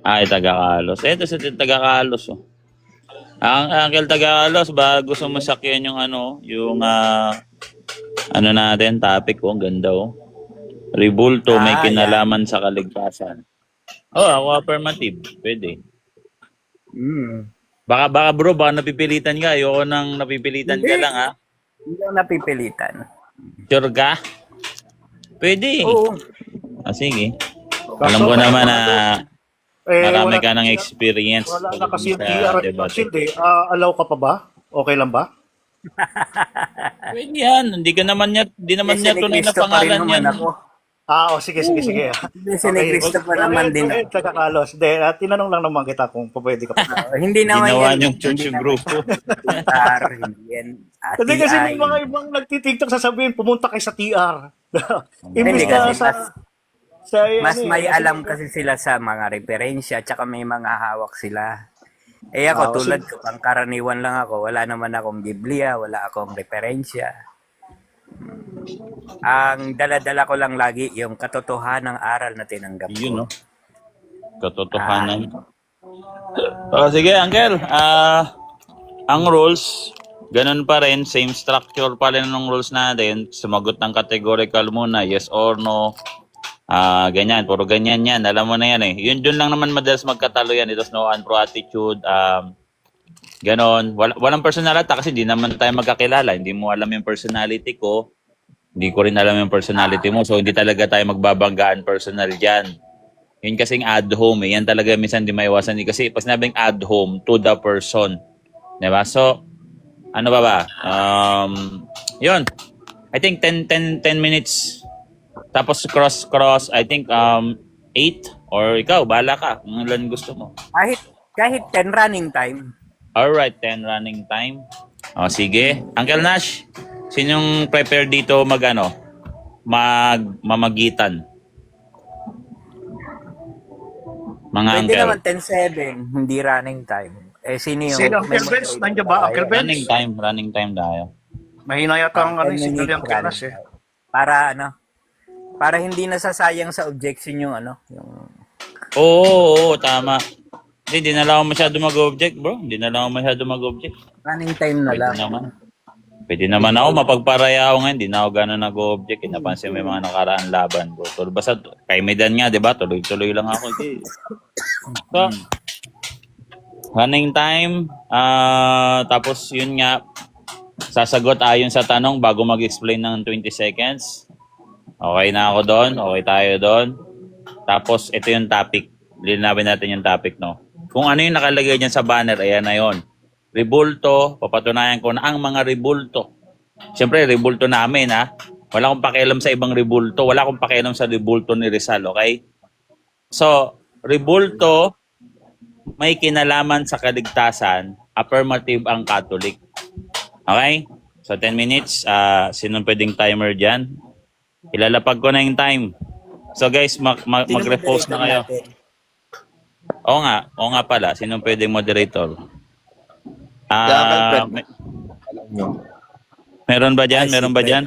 Ay, taga-Kalos. Eto sa taga-Kalos, oh. Ang Uncle taga-Kalos, ba gusto mo sakyan yung ano, yung ano natin, topic ko, ang ganda, oh. Ribulto may Ah, yan. kinalaman sa kaligtasan. Oh, ako affirmative. Pwede. Mm. Baka bro, baka napipilitan ka. Ayoko nang napipilitan Hindi. ka lang, ha. Hindi ako napipilitan. Sure ka? Pwede. Oo. Sige. Alam Kaso, ko naman na marami wala ka ng kasi, experience wala na kasi pagdating yung sa TR at debate. Shield eh. Allow ka pa ba? Okay lang ba? Pwede yan. Hindi naman Kasi niya ni tunay na Cristo pa rin pangalan naman yan. ako. Sige, sige, sige. Kasi ni Okay. Cristo pa naman din ako. Taga Carlos. Tinanong lang naman kita kung pwede ka pa. Hindi naman Ginawa yan. niyong church Hindi yung naman grupo. TR, hindi yan. Kasi may TI. mga ibang nagtitiktok sasabihin, pumunta kay sa TR. Hindi Imbis na kasi sa mas ano may eh. alam kasi sila sa mga referensya tsaka may mga hawak sila. Eh ako Kasi, tulad ko, pangkaraniwan lang ako. Wala naman akong Biblia, wala akong referensya. Ang dala-dala ko lang lagi yung katotohanang aral na tinanggap Yun, no? ko. Katotohanan. Sige, Uncle. Ang rules, ganun pa rin. Same structure pa rin ng rules natin. Sumagot ng categorical muna, yes or no. Ganyan. Puro ganyan yan. Alam mo na yan eh. Yun dun lang naman madalas magkatalo yan. It was no and pro attitude. Ganon. Walang personality kasi hindi naman tayo magkakilala. Hindi mo alam yung personality ko. Hindi ko rin alam yung personality mo. So, hindi talaga tayo magbabanggaan personal dyan. Yun kasing add home eh. Yan talaga minsan di maiwasan. Kasi pag sinabing add home to the person. Diba? So, ano ba? Yun. I think 10 minutes. Tapos cross, I think 8 or ikaw, bahala ka. Kung ilan gusto mo. Kahit 10 running time. Alright, 10 running time. Sige. Uncle Nash, sinong prepare dito mamagitan? Mga Pwede uncle. naman 10-7, hindi running time. Eh, sino yung... Sino, Uncle Benz? Nandiyan ba, Uncle Benz? Running time tayo. Mahina yata ang 10 signal minutes yung Uncle Nash eh. Para hindi nasasayang sa objection yung yung... Oo, tama. Hindi na lang ako masyado mag-object, bro. Hindi na lang ako masyado mag-object. Running time na lang. Pwede naman ako, mapagparaya ako ngayon. Hindi na ako gano'n nag-object. Napansin mo yung mga nakaraan laban, bro. So, basta, kay Medan nga, di ba? Tuloy-tuloy lang ako. So, running time. Tapos, yun nga, sasagot ayon sa tanong bago mag-explain ng 20 seconds. Okay na ako doon. Okay tayo doon. Tapos, ito yung topic. Linawin natin yung topic, no? Kung ano yung nakalagay dyan sa banner, ayan na yun. Ribulto, papatunayan ko na ang mga ribulto. Siyempre, ribulto namin, ha? Wala akong pakialam sa ibang ribulto. Wala akong pakialam sa ribulto ni Rizal, okay? So, ribulto, may kinalaman sa kaligtasan, affirmative ang Catholic. Okay? So, 10 minutes. Sinong pwedeng timer dyan? Ilalapag ko na yung time. So, guys, mag-repost na kayo. Oo nga pala. Sinong pwedeng moderator? Meron ba dyan?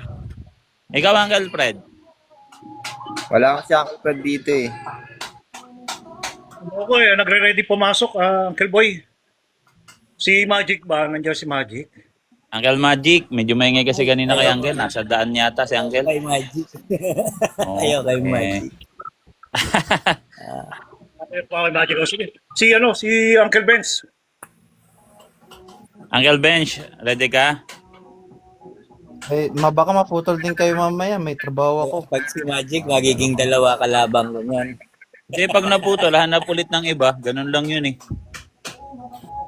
Ikaw, Uncle Fred. Wala kasi Uncle Fred dito eh. Ako nagre-ready pumasok, Uncle Boy. Si Magic ba? Nandiyan si Magic? Uncle Magic, medyo maingay kasi kanina kay Uncle. Nasa daan yata si Uncle. Kay Magic. Oo, Ayaw kay Magic. Magic. Si Uncle Benz. Uncle Bench, ready ka? Baka maputol din kayo mamaya. May trabaho ako. Pag si Magic, magiging dalawa kalabang ko yan. Kasi pag naputol, hanap ulit ng iba. Ganun lang yun eh.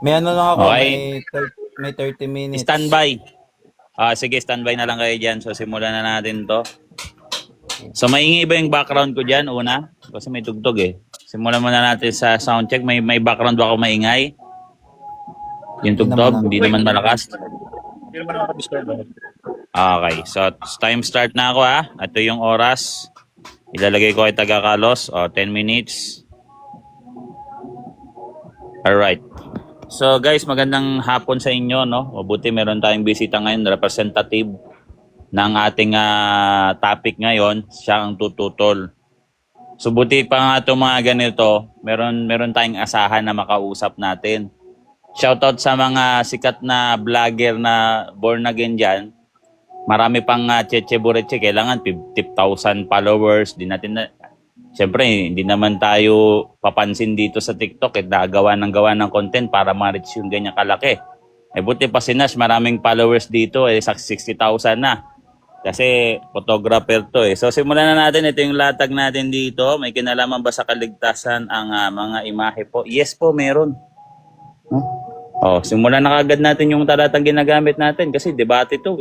May ano lang ako. Okay. May 30 minutes. Standby. Sige, standby na lang kayo dyan. So, simulan na natin to. So, maingay ba yung background ko dyan una? Kasi may tugtog eh. Simulan muna natin sa sound check. May background ba ako maingay? Yung tugtog, hindi naman malakas. Hindi naman nakaka-disturb. Okay, so time start na ako ha. Ito yung oras. Ilalagay ko kay taga-Kalos. 10 minutes. Alright. So guys, magandang hapon sa inyo, no? Mabuti meron tayong bisita ngayon, representative ng ating topic ngayon. Siya ang tututol. So buti pa nga itong mga ganito, meron tayong asahan na makausap natin. Shoutout sa mga sikat na vlogger na born again dyan. Marami pang Cheche Bureche, kailangan 50,000 followers. Siyempre, hindi naman tayo papansin dito sa TikTok at gawa ng content para ma-reach yung ganyan kalaki. Buti pa si Nash, maraming followers dito, 60,000 na. Kasi photographer to So simulan na natin, ito yung latag natin dito. May kinalaman ba sa kaligtasan ang mga imahe po? Yes po, meron. Simulan na kagad natin yung talatang ginagamit natin kasi debate to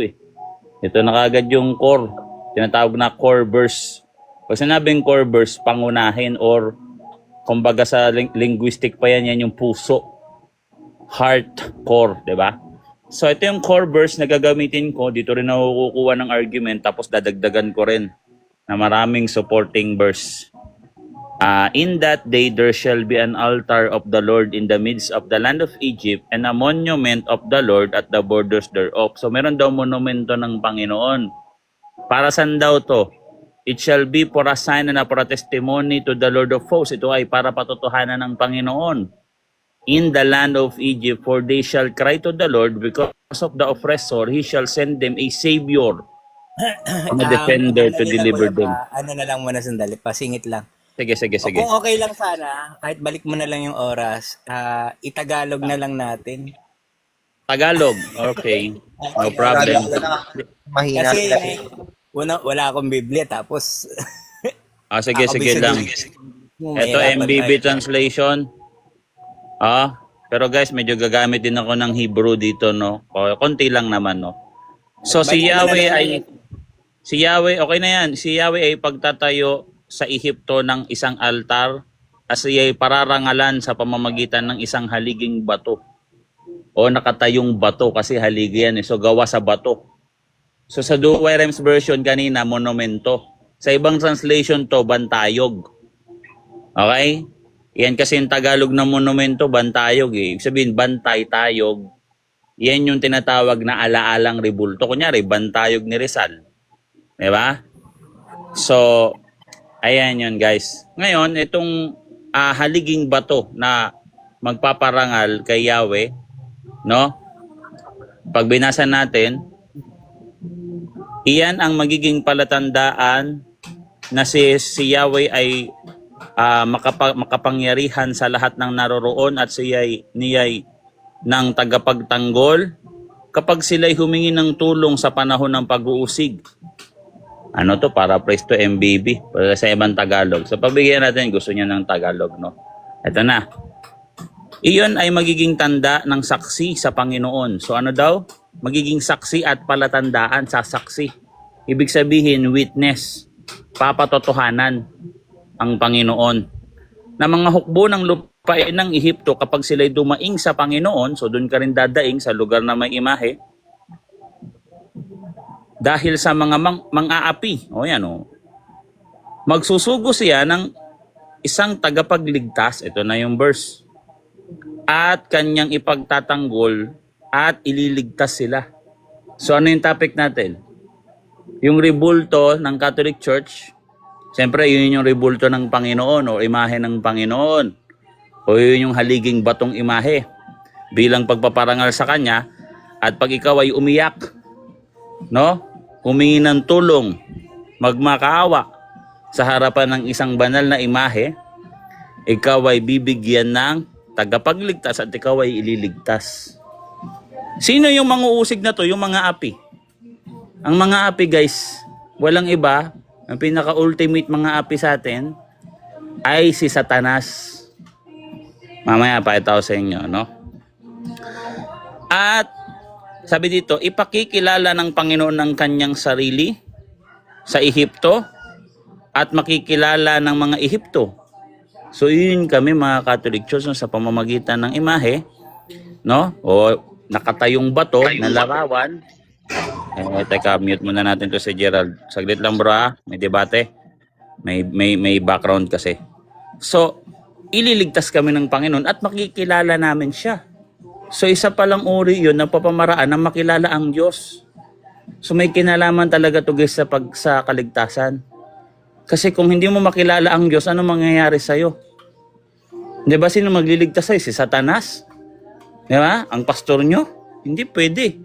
Ito na kagad yung core. Tinatawag na core verse. Pag sinabing core verse, pangunahin or kumbaga sa linguistic pa yan yung puso. Heart, core, di ba? So ito yung core verse na gagamitin ko. Dito rin ako kukuha ng argument tapos dadagdagan ko rin na maraming supporting verse. In that day there shall be an altar of the Lord in the midst of the land of Egypt and a monument of the Lord at the borders thereof. So meron daw monumento ng Panginoon. Para saan daw to? It shall be for a sign and for a testimony to the Lord of hosts. Ito ay para patotohanan ng Panginoon. In the land of Egypt, for they shall cry to the Lord because of the oppressor, he shall send them a savior, a defender to deliver them. Ano na lang muna sandali, pasingit lang. Sige. Kung okay lang sana, kahit balik mo na lang yung oras, itagalog na lang natin. Tagalog, okay. No problem. Mahina Kasi sila. wala akong Biblia, tapos Sige lang. Ito MBB translation. Pero guys, medyo gagamit din ako ng Hebrew dito, no? Konti lang naman, no? So si Yahweh, okay na yan. Si Yahweh ay pagtatayo sa Ehipto ng isang altar at siya ay pararangalan sa pamamagitan ng isang haliging bato. O nakatayong bato kasi haligi yan. So gawa sa bato. So sa Douay Rhymes version kanina, monumento. Sa ibang translation to, bantayog. Okay? Yan kasi yung Tagalog na monumento, bantayog Ibig sabihin, bantay, tayog. Yan yung tinatawag na alaalang rebulto. Kunyari, bantayog ni Rizal. Diba? So, ayan yun guys. Ngayon, itong haliging bato na magpaparangal kay Yahweh, no? Pag binasa natin, iyan ang magiging palatandaan na si Yahweh ay makapangyarihan sa lahat ng naroroon at niya'y ng tagapagtanggol kapag sila'y humingi ng tulong sa panahon ng pag-uusig. Ano to? Para praise to MBB sa ibang Tagalog. So pabigyan natin, gusto niya ng Tagalog, no? Ito na. Iyon ay magiging tanda ng saksi sa Panginoon. So ano daw? Magiging saksi at palatandaan sa saksi. Ibig sabihin, witness, papatotohanan ang Panginoon. Na mga hukbo ng lupain ng Ehipto kapag sila'y dumaing sa Panginoon, so doon ka rin dadaing sa lugar na may imahe, dahil sa mga mang-aapi, magsusugo siya ng isang tagapagligtas, ito na yung verse, at kanyang ipagtatanggol at ililigtas sila. So ano yung topic natin? Yung rebulto ng Catholic Church, siyempre yun yung rebulto ng Panginoon o imahe ng Panginoon. O yun yung haliging batong imahe bilang pagpaparangal sa Kanya. At pag ikaw ay umiyak, no? Humingi ng tulong, magmakaawa sa harapan ng isang banal na imahe, ikaw ay bibigyan ng tagapagligtas at ikaw ay ililigtas. Sino yung manguusig na to? Yung mga api. Ang mga api guys, walang iba, ang pinaka-ultimate mga api sa atin ay si Satanas. Mamaya pa ito sa inyo, no? At sabi dito, ipakikilala ng Panginoon ng kanyang sarili sa Ehipto at makikilala ng mga Ehipto. So yun kami mga Catholic Church sa pamamagitan ng imahe, no? O nakatayong bato na larawan. Teka, mute muna natin to si Gerald. Saglit lang bro, may debate. May background kasi. So, ililigtas kami ng Panginoon at makikilala namin siya. So, isa palang uri yun ng papamaraan na makilala ang Diyos. So, may kinalaman talaga to guys sa kaligtasan. Kasi kung hindi mo makilala ang Diyos, ano mangyayari sa'yo? Di ba sino magliligtas sa'yo? Si Satanas? Di ba? Ang pastor nyo? Hindi pwede.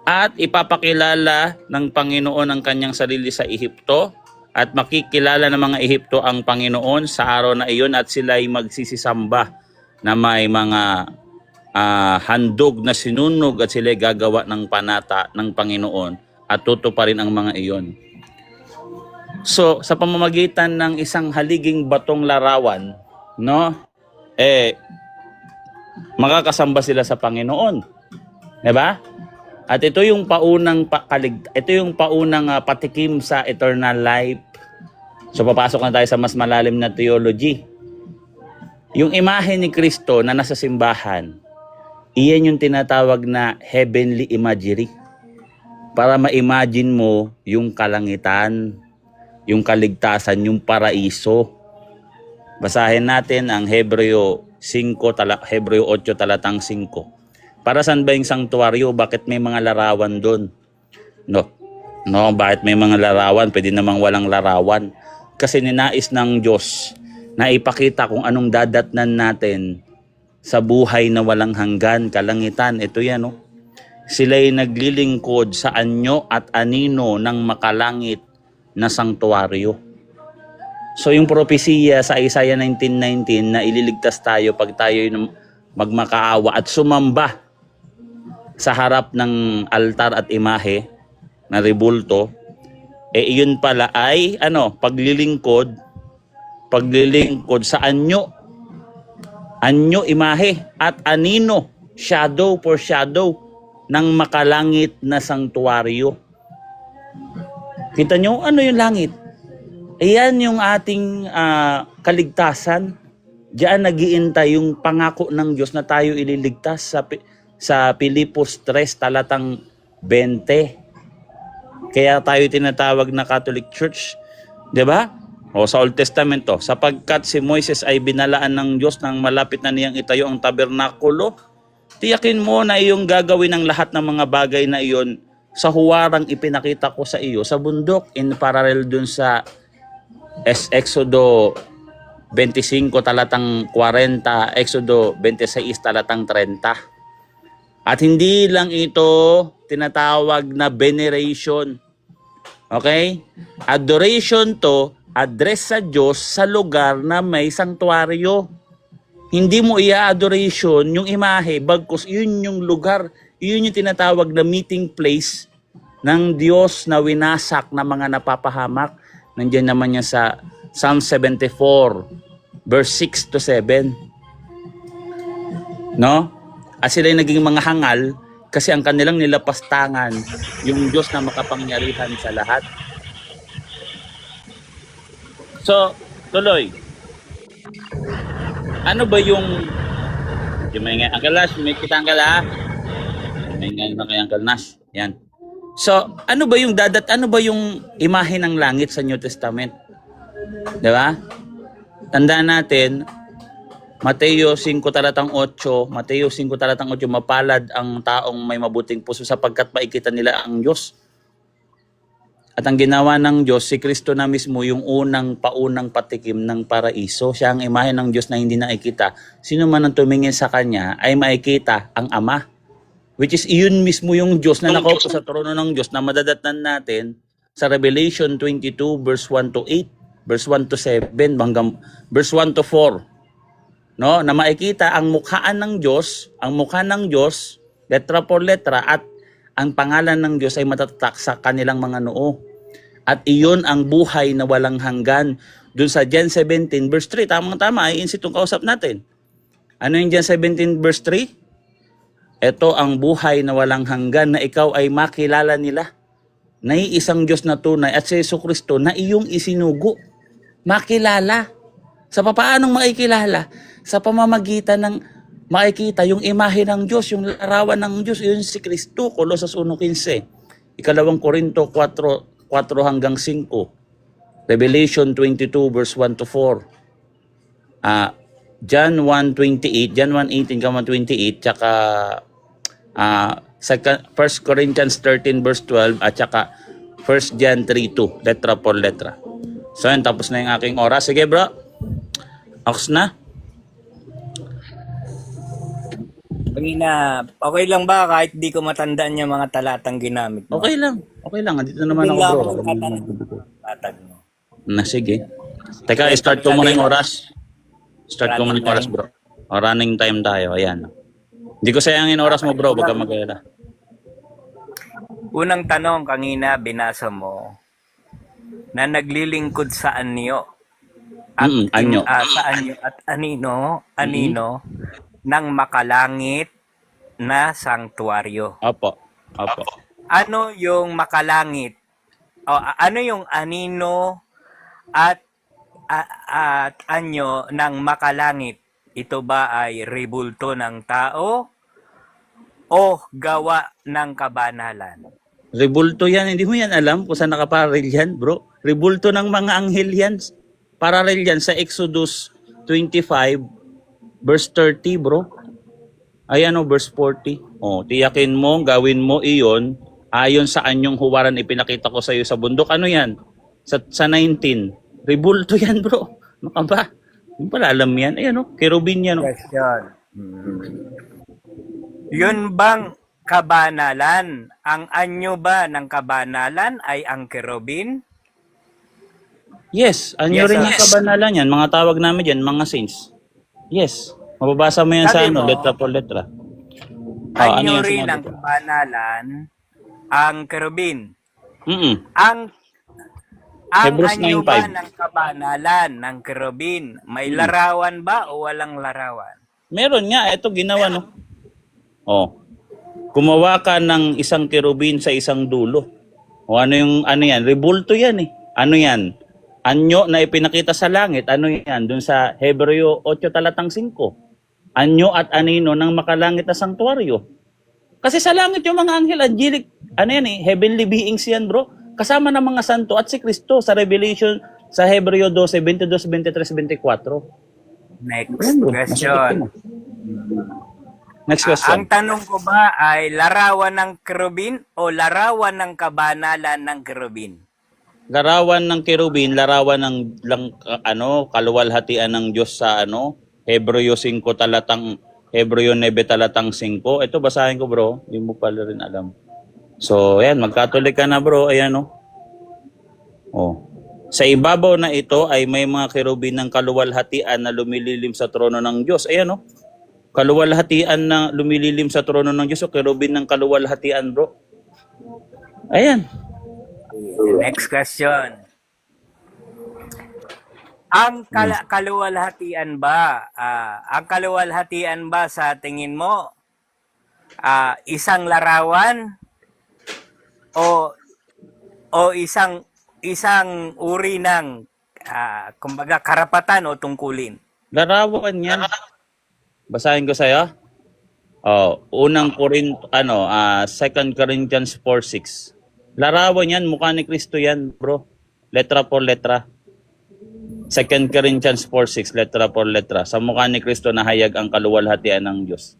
At ipapakilala ng Panginoon ang kanyang sarili sa Ehipto at makikilala ng mga Ehipto ang Panginoon sa araw na iyon at sila ay magsisisamba na may mga handog na sinunog at sila ay gagawa ng panata ng Panginoon at tutuparin ang mga iyon. So, sa pamamagitan ng isang haliging batong larawan, no? Makakasamba sila sa Panginoon. 'Di ba? At ito yung paunang patikim sa eternal life. So papasok na tayo sa mas malalim na theology. Yung imahe ni Kristo na nasa simbahan, iyan yung tinatawag na heavenly imagery. Para ma-imagine mo yung kalangitan, yung kaligtasan, yung paraiso. Basahin natin ang Hebreo 8 talatang 5. Para saan ba yung sanctuaryo? Bakit may mga larawan doon? No, bakit may mga larawan? Pwede namang walang larawan. Kasi ninais ng Diyos na ipakita kung anong dadatnan natin sa buhay na walang hanggan, kalangitan. Ito yan, no? Sila'y naglilingkod sa anyo at anino ng makalangit na sanctuaryo. So yung propesiya sa Isaiah 19:19 na ililigtas tayo pag tayo magmakaawa at sumamba sa harap ng altar at imahe na rebulto, iyon pala ay paglilingkod sa anyo imahe at anino, foreshadow ng makalangit na sanctuaryo. Kita nyo, ano yung langit? Ayan yung ating kaligtasan. Diyan nag-iintay yung pangako ng Diyos na tayo ililigtas sa Pilipos 3 talatang 20. Kaya tayo tinatawag na Catholic Church. 'Di ba? O sa Old Testament to, sapagkat si Moises ay binalaan ng Diyos nang malapit na niyang itayo ang tabernakulo, tiyakin mo na iyong gagawin ang lahat ng mga bagay na iyon sa huwarang ipinakita ko sa iyo sa bundok, in parallel dun sa Exodo 25 talatang 40, Exodo 26 talatang 30. At hindi lang ito tinatawag na veneration. Okay? Adoration to, address sa Diyos sa lugar na may sanctuaryo. Hindi mo i-adoration yung imahe, bagkus yun yung lugar, yun yung tinatawag na meeting place ng Diyos na winasak na mga napapahamak. Nandiyan naman niya sa Psalm 74, verse 6 to 7. No? At sila'y naging mga hangal kasi ang kanilang nilapastangan yung Diyos na makapangyarihan sa lahat. So, tuloy. Ano ba yung... Uncle Nash, may kita Uncle ha? May nga kay Uncle Nash. Yan. So, ano ba yung imahe ng langit sa New Testament? Diba? Tandaan natin, Mateo 5 talatang 8, mapalad ang taong may mabuting puso sapagkat makikita nila ang Diyos. At ang ginawa ng Diyos, si Kristo na mismo yung paunang patikim ng paraiso. Siya ang imahe ng Diyos na hindi nakikita. Sino man ang tumingin sa Kanya ay makikita ang Ama. Which is iyon mismo yung Diyos na nakaupo sa trono ng Diyos na madadatnan natin sa Revelation 22 verse 1 to 8, verse 1 to 7, hanggang verse 1 to 4. No, na makikita ang mukhaan ng Diyos, letra por letra, at ang pangalan ng Diyos ay matatatak sa kanilang mga noo. At iyon ang buhay na walang hanggan. Doon sa John 17 verse 3, tamang-tama, ay insitong kausap natin. Ano yung John 17 verse 3? Ito ang buhay na walang hanggan, na ikaw ay makilala nila. Na isang Diyos na tunay at si Jesucristo na iyong isinugo. Makilala. Sa papaanong makikilala? Sa pamamagitan ng makikita yung imahe ng Diyos, yung larawan ng Diyos, yun si Kristo, Colosas 1:15. 2 Korinto 4 hanggang 5. Revelation 22 verse 1 to 4. John 1:28, John 1:18-28, tsaka 1 Corinthians 13 verse 12, at tsaka 1 John 3:2, letra por letra. So yan, tapos na yung aking oras. Sige bro, ox na. Kanina, okay lang ba kahit di ko matandaan yung mga talatang ginamit mo? Okay lang, andito naman ako Bigla bro. akong tatanong. Tatag mo. Na sige. Teka, start ko muna yung oras. Start ko muna yung oras bro. O, running time tayo, ayan. Hindi ko sayangin oras mo bro, baka mag-alala. Unang tanong kanina, binasa mo, na naglilingkod sa anyo. At, Anyo. sa anyo at anino ng makalangit na sanktuaryo. Opo. Ano yung makalangit? O, ano yung anino at anyo ng makalangit? Ito ba ay rebulto ng tao o gawa ng kabanalan? Rebulto yan, hindi mo yan alam kung saan nakaparil yan bro. Rebulto ng mga anghel yan. Paralel yan sa Exodus 25 verse 30 bro. Ayan o, verse 40. O, tiyakin mo, gawin mo iyon ayon sa anyong huwaran ipinakita ko sa iyo sa bundok. Ano yan? Sa 19. Rebulto yan bro. Ano ka ba? Hindi pala alam yan. Ayan o, kerubin yan o. Question. Yun bang kabanalan? Ang anyo ba ng kabanalan ay ang kerubin? Yes, anyo Yes, rin sir. yung kabanalan yan. Mga tawag namin dyan, mga saints. Yes. Mababasa mo yan sa Sabi mo, letra por letra. Anyo yung rin sinabi ng ko? kabanalan ang kerubin. Mm-mm. Ang Hebrews anyo ba 9:5. ng kabanalan ng kerubin? May larawan ba o walang larawan? Meron nga, ito ginawa no. Oh. Gumawa ka ng isang kerubin sa isang dulo. O ano yan? Rebulto yan eh. Ano yan? Anyo na ipinakita sa langit. Ano yan? Doon sa Hebreo 8 talatang 5. Anyo at anino ng makalangit na sanktuaryo. Kasi sa langit yung mga anghel, angelic, ano yan eh, heavenly beings yan bro. Kasama ng mga santo at si Kristo sa Revelation sa Hebreo 12, 22, 23, 24. Next Ayan, bro. question. Next question. Ang tanong ko ba ay larawan ng kerubin o larawan ng kabanalan ng kerubin? Larawan ng kerubin, larawan ng kaluwalhatian ng Diyos sa Hebreo 5 talatang Hebreo 9 talatang 5. Ito basahin ko bro, hindi mo pala rin alam. So, ayan, magkatulik ka na bro, ayan Sa ibabaw na ito ay may mga kerubin ng kaluwalhatian na lumililim sa trono ng Diyos. Ayan kaluwalhatian na lumililim sa trono ng Diyos o kerubin ng kaluwalhatian bro. Ayan. Next question. Ang kaluwalhatian ba, sa tingin mo, isang larawan o isang uri ng kumbaga karapatan o tungkulin? Larawan yan. Basahin ko sa'yo. Unang Korinto, 2 Corinthians 4:6. Larawan yan, mukha ni Kristo yan, bro. Letra por letra. 2 Corinthians 4:6, letra por letra. Sa mukha ni Kristo nahayag ang kaluwalhatian ng Diyos.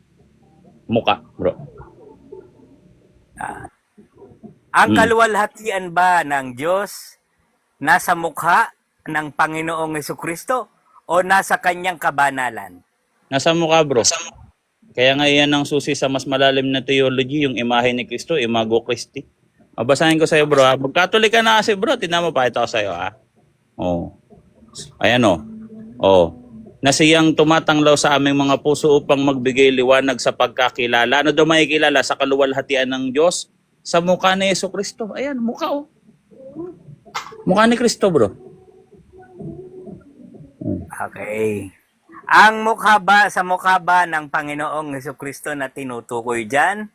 Mukha, bro. Ang kaluwalhatian ba ng Diyos nasa mukha ng Panginoong Jesucristo o nasa kanyang kabanalan? Nasa mukha, bro. Kaya nga yan ang susi sa mas malalim na theology, yung imahe ni Kristo, imago Christi. Basahin ko sa'yo, bro. Magkatulik ka na kasi, bro. Tignan mo pa ito ko sa'yo, ha? Ayan, na siyang tumatanglaw sa aming mga puso upang magbigay liwanag sa pagkakilala. Ano daw makikilala? Sa kaluwalhatian ng Diyos? Sa mukha ni Jesucristo. Ayan, mukha, Mukha ni Kristo, bro. Okay. Sa mukha ba ng Panginoong Jesucristo na tinutukoy dyan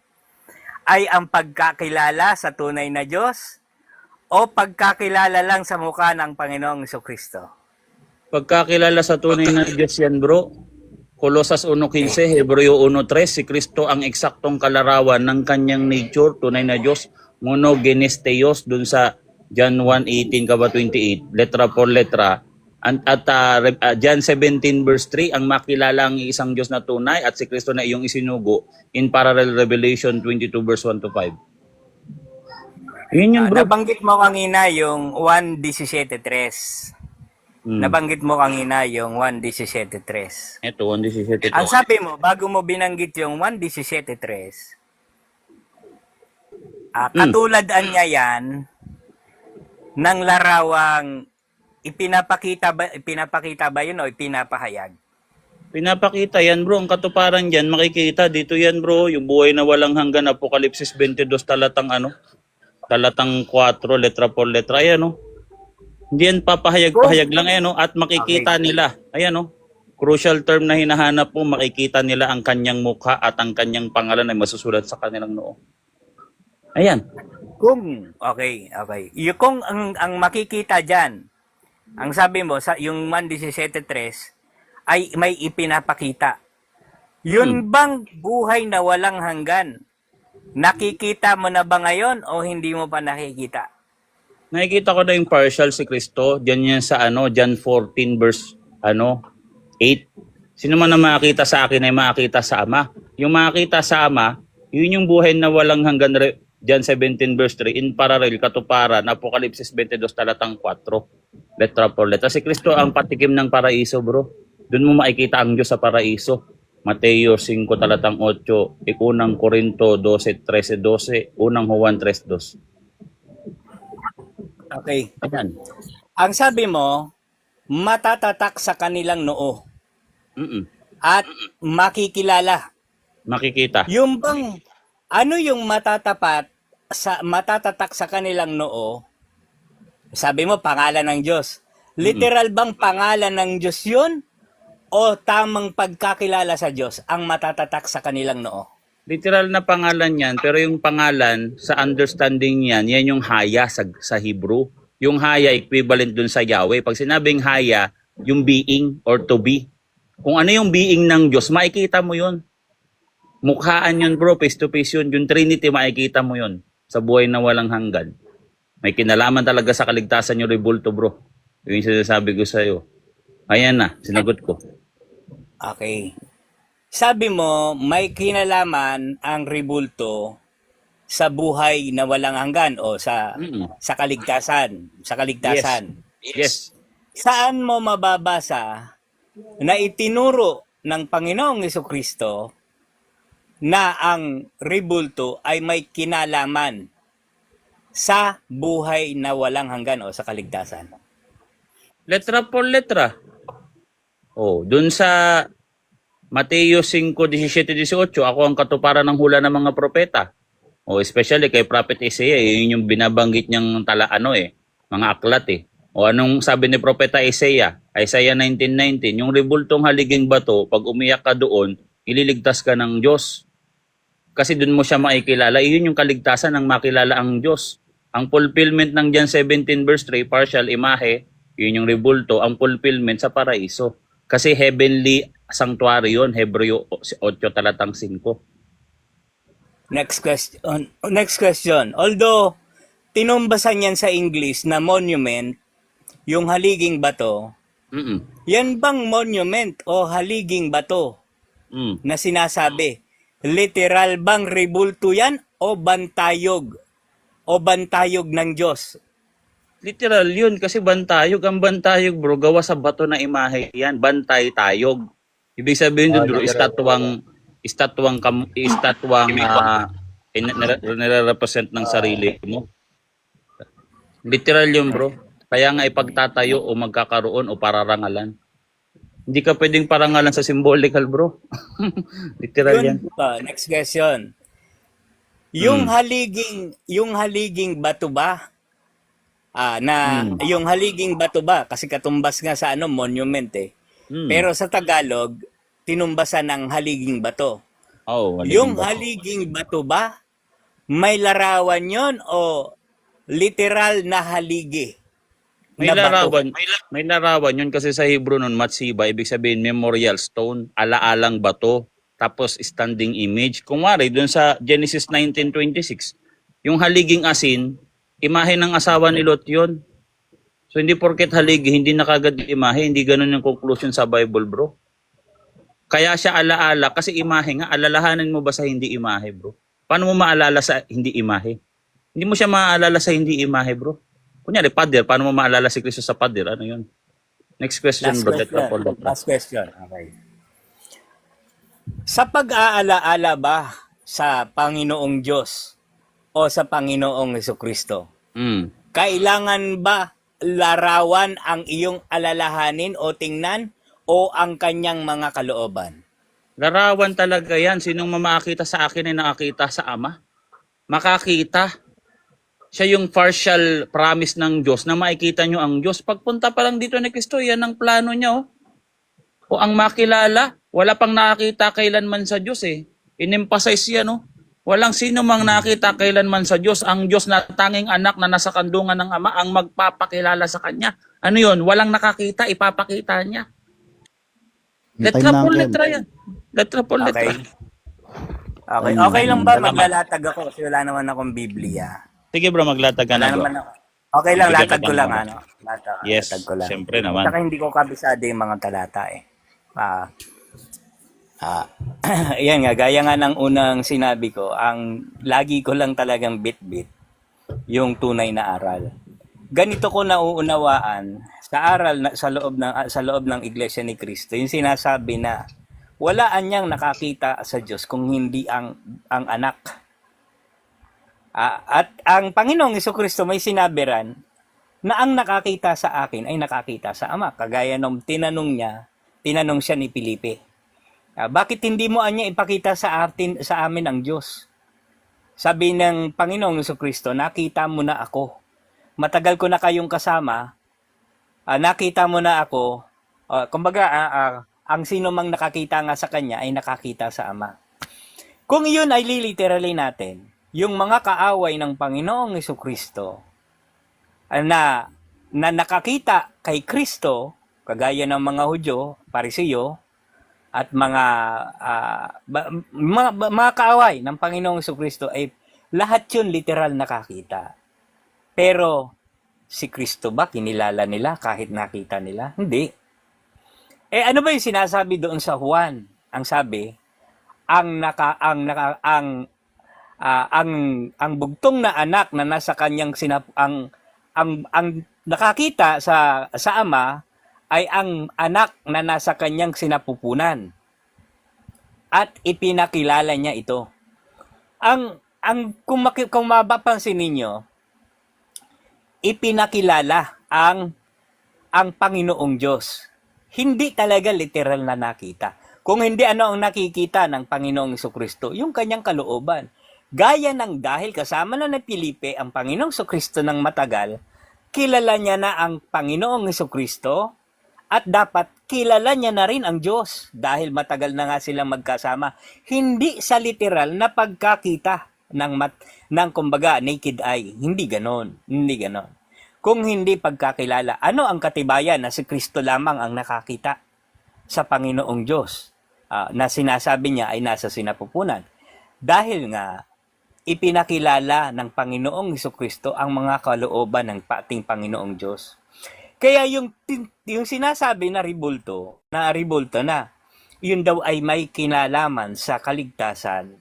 ay ang pagkakilala sa tunay na Diyos o pagkakilala lang sa mukha ng Panginoong Jesucristo? Pagkakilala sa tunay na Diyos yan, bro. Colosas 1:15, Hebreo 1:3, si Kristo ang eksaktong kalarawan ng kanyang nature, tunay na Diyos, monogenes theos, dun sa John 1:18 ka ba 28, letra por letra. At John 17 verse 3, ang makilala ang isang Diyos na tunay at si Kristo na iyong isinugo in parallel Revelation 22 verse 1 to 5. Yun yun, bro. Nabanggit mo kanina yung 1.17.3. Nabanggit mo kanina yung 1.17.3. Ito, 1.17 Ang to. sabi mo, bago mo binanggit yung 1.17.3, katulad niya yan ng larawang ipinapakita ba yun o ipinapahayag? Pinapakita yan, bro. Ang katuparan dyan, makikita dito yan, bro. Yung buhay na walang hanggan, Apokalipsis 22, talatang 4, letra por letra. Ayan, no? Hindi yan papahayag-pahayag lang, ayan, no? At makikita nila. Ayan, no? Crucial term na hinahanap po, makikita nila ang kanyang mukha at ang kanyang pangalan ay masusulat sa kanilang noo. Ayan. Okay. Kung ang makikita dyan, ang sabi mo, yung 1.17.3, ay may ipinapakita. Yun bang buhay na walang hanggan? Nakikita mo na ba ngayon o hindi mo pa nakikita? Nakikita ko na yung partial si Kristo. Diyan yan sa John 14 verse 8. Sino man na makakita sa akin ay makakita sa Ama. Yung makakita sa Ama, yun yung buhay na walang hanggan. John 17 verse 3, in parallel, katuparan, Apokalipsis 22, talatang 4, letra por letra. Si Kristo ang patikim ng paraiso, bro. Doon mo makikita ang Diyos sa paraiso. Mateo 5, talatang 8, unang Korinto 12, 13, 12, unang Juan 3, 2. Okay. Ayan. Ang sabi mo, matatatak sa kanilang noo at makikilala. Makikita. Yung bang, ano yung matatatak sa kanilang noo? Sabi mo, pangalan ng Diyos. Literal bang pangalan ng Diyos yun? O tamang pagkakilala sa Diyos ang matatatak sa kanilang noo? Literal na pangalan yan, pero yung pangalan, sa understanding yan, yan yung haya sa Hebrew. Yung haya, equivalent dun sa Yahweh. Pag sinabing haya, yung being or to be. Kung ano yung being ng Diyos, makikita mo yun. Mukhaan yun, bro, face to face yun. Yung Trinity, makikita mo yun sa buhay na walang hanggan. May kinalaman talaga sa kaligtasan yung rebulto, bro. Yung sinasabi ko sa'yo. Ayan na, sinagot ko. Okay. Sabi mo, may kinalaman ang rebulto sa buhay na walang hanggan o sa kaligtasan. Sa kaligtasan. Yes. Saan mo mababasa na itinuro ng Panginoong Jesucristo na ang rebulto ay may kinalaman sa buhay na walang hanggan o sa kaligtasan? Letra por letra. Dun sa Mateo 5, 17, 18, ako ang katuparan ng hula ng mga propeta. Especially kay Prophet Isaiah, yun yung binabanggit niyang mga aklat eh. Anong sabi ni Propeta Isaiah? Isaiah 19:19, yung rebultong haliging bato, pag umiyak ka doon, ililigtas ka ng Diyos. Kasi doon mo siya makikilala. Iyon yung kaligtasan ng makilala ang Diyos. Ang fulfillment ng John 17 verse 3, partial imahe, yun yung rebulto, ang fulfillment sa paraiso. Kasi heavenly sanctuary yun, Hebreo 8 talatang 5. Next question. Although, tinumbasan yan sa English na monument, yung haliging bato, yan bang monument o haliging bato na sinasabi? Literal bang rebulto yan o bantayog? O bantayog ng Diyos? Literal yun kasi bantayog. Ang bantayog, bro, gawa sa bato na imahe yan. Bantay tayog. Ibig sabihin doon, bro, estatwang nire-represent ng sarili mo. Literal yun, bro. Kaya nga ipagtatayo o magkakaroon o pararangalan. Hindi ka pwedeng parangalan sa symbolical, bro. Literal yan. Next question. Yung haliging bato ba? Yung haliging bato ba? Kasi katumbas nga sa monument eh. Pero sa Tagalog, tinumbasan ng haliging bato. Yung haliging bato ba? May larawan yon o literal na haligi? May larawan yun kasi sa Hebrew nun, matsiba, ibig sabihin memorial stone, alaalang bato, tapos standing image. Kung wari, dun sa Genesis 19:26, yung haliging asin, imahe ng asawa ni Lot yun. So hindi porket haligi, hindi na kagad imahe, hindi ganun yung conclusion sa Bible, bro. Kaya siya alaala, kasi imahe nga, alalahanin mo ba sa hindi imahe, bro? Paano mo maalala sa hindi imahe? Hindi mo siya maaalala sa hindi imahe, bro. Kunyari, pader. Paano mo maalala si Kristo sa pader? Ano yun? Next question, Last bro. question. Last question. Okay. Sa pag-aalaala ba sa Panginoong Diyos o sa Panginoong Hesukristo, kailangan ba larawan ang iyong alalahanin o tingnan o ang kanyang mga kalooban? Larawan talaga yan. Sinong mamakita sa akin ay nakakita sa Ama? Makakita. Siya yung partial promise ng Diyos na makikita nyo ang Diyos. Pagpunta pa lang dito ni Kristo, yan ang plano niya. Oh. O ang makilala, wala pang nakakita kailanman sa Diyos eh. In-emphasize yan. Oh. Walang sino mang nakita kailanman sa Diyos. Ang Diyos na tanging anak na nasa kandungan ng Ama ang magpapakilala sa Kanya. Ano yun? Walang nakakita, ipapakita niya. Letra po letra yan. Letra po letra. Okay lang ba maglalatag ako kasi wala naman akong Biblia. Sige bro, maglatag ka na bro. Okay lang, Sige, latag ko lang naman. Yes, latag ko lang. siyempre naman. Saka hindi ko kabisado yung mga talata eh. Ayan nga, gaya nga ng unang sinabi ko, ang lagi ko lang talagang bit-bit yung tunay na aral. Ganito ko nauunawaan sa aral sa loob ng Iglesia ni Cristo, yung sinasabi na wala anyang nakakita sa Diyos kung hindi ang anak. At ang Panginoong Hesukristo may sinabi ran na ang nakakita sa akin ay nakakita sa Ama. Kagaya nung tinanong siya ni Felipe. Bakit hindi mo anya ipakita sa amin ang Diyos? Sabi ng Panginoong Hesukristo, nakita mo na ako. Matagal ko na kayong kasama. Nakita mo na ako. Kumbaga, ang sino mang nakakita nga sa Kanya ay nakakita sa Ama. Kung iyon ay literally natin, yung mga kaaway ng Panginoong Hesukristo na nakakita kay Kristo, kagaya ng mga Hudyo, Pariseo, at mga kaaway ng Panginoong Hesukristo ay lahat yun literal nakakita. Pero si Kristo ba kinilala nila kahit nakita nila? Hindi. Ano ba yung sinasabi doon sa Juan? Ang sabi, ang bugtong na anak na nasa kanyang ang nakakita sa Ama ay ang anak na nasa kanyang sinapupunan. At ipinakilala niya ito. Kung mapapansin ninyo, ipinakilala ang Panginoong Diyos. Hindi talaga literal na nakita. Kung hindi, ano ang nakikita ng Panginoong Hesukristo? Yung kanyang kalooban. Gaya ng dahil kasama na ni Felipe ang Panginoong Hesukristo ng matagal, kilala niya na ang Panginoong Hesukristo at dapat kilala niya na rin ang Diyos dahil matagal na nga silang magkasama. Hindi sa literal na pagkakita ng kumbaga naked eye. Hindi ganon. Kung hindi pagkakilala, ano ang katibayan na si Kristo lamang ang nakakita sa Panginoong Diyos na sinasabi niya ay nasa sinapupunan? Dahil nga, ipinakilala ng Panginoong Hesukristo ang mga kalooban ng ating Panginoong Diyos. Kaya yung sinasabi na ribulto na, yun daw ay may kinalaman sa kaligtasan,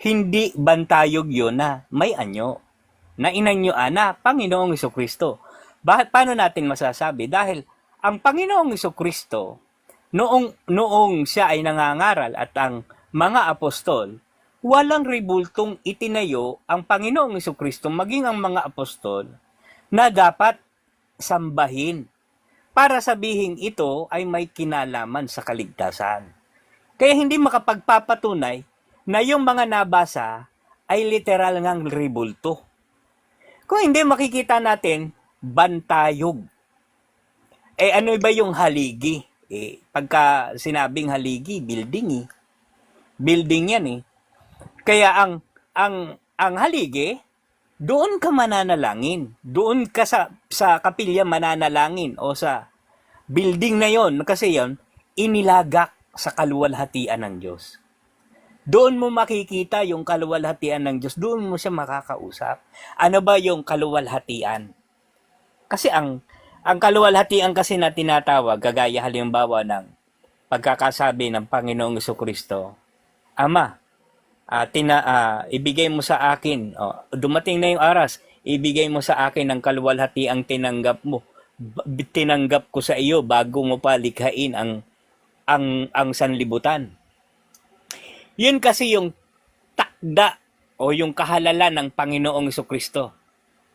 hindi bantayog yun na may anyo. Na inanyo na Panginoong Hesukristo. Paano natin masasabi? Dahil ang Panginoong Hesukristo, noong siya ay nangangaral at ang mga apostol, walang ribultong itinayo ang Panginoong Hesukristo maging ang mga apostol na dapat sambahin para sabihin ito ay may kinalaman sa kaligtasan. Kaya hindi makapagpapatunay na yung mga nabasa ay literal ngang ribulto. Kung hindi, makikita natin bantayog. Ano ba yung haligi? Pagka sinabing haligi, building Building yan Kaya ang haligi, doon ka mananalangin. Doon ka sa kapilya mananalangin o sa building na yon kasi yon inilagak sa kaluwalhatian ng Diyos. Doon mo makikita yung kaluwalhatian ng Diyos. Doon mo siya makakausap. Ano ba yung kaluwalhatian? Kasi ang kaluwalhatian kasi na tinatawag, gagaya halimbawa ng pagkakasabi ng Panginoong Hesukristo, Ama, ibigay mo sa akin, dumating na yung oras, ibigay mo sa akin ang kaluwalhatiang tinanggap mo. Tinanggap ko sa iyo bago mo pa likhain ang sanlibutan. Yun kasi yung takda o yung kahalala ng Panginoong Jesucristo.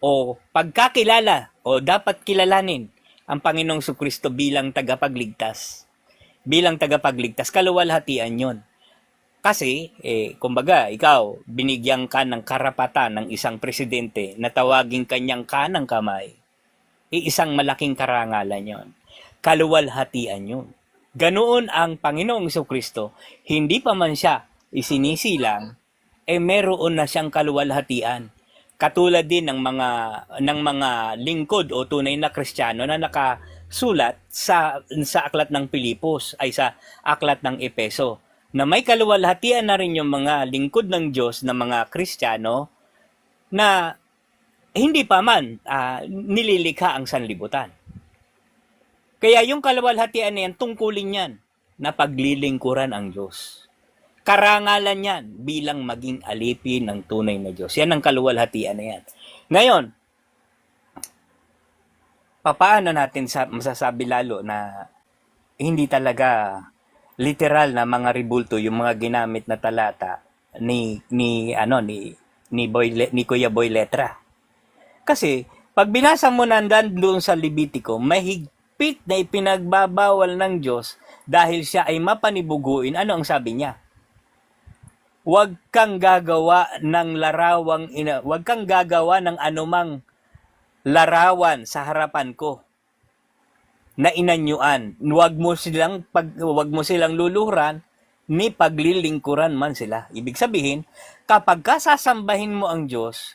O pagkakilala o dapat kilalanin ang Panginoong Jesucristo bilang tagapagligtas. Bilang tagapagligtas, kaluwalhatian yun. Kasi, kumbaga, ikaw, binigyan ka ng karapatan ng isang presidente na tawagin kanyang kanang kamay. Isang malaking karangalan yon. Kaluwalhatian yun. Ganoon ang Panginoong Jesucristo, hindi pa man siya isinisilang, meron na siyang kaluwalhatian. Katulad din ng mga lingkod o tunay na Kristiyano na nakasulat sa aklat ng Pilipos ay sa aklat ng Epeso, na may kaluwalhatian na rin yung mga lingkod ng Diyos na mga Kristiyano na hindi pa man nililikha ang sanlibutan. Kaya yung kaluwalhatian na yan, tungkulin yan na paglilingkuran ang Diyos. Karangalan yan bilang maging alipin ng tunay na Diyos. Yan ang kaluwalhatian na yan. Ngayon, paano natin masasabi lalo na hindi talaga literal na mga ribulto yung mga ginamit na talata ni Kuya Boy Letra? Kasi pag binasa mo nandan doon sa Levitico, mahigpit na ipinagbabawal ng Diyos dahil siya ay mapanibuguin. Ano ang sabi niya? Huwag kang gagawa ng huwag kang gagawa ng anumang larawan sa harapan ko na inanyuan. Huwag mo silang luluhuran ni paglilingkuran man sila. Ibig sabihin, kapag kasasambahin mo ang Diyos,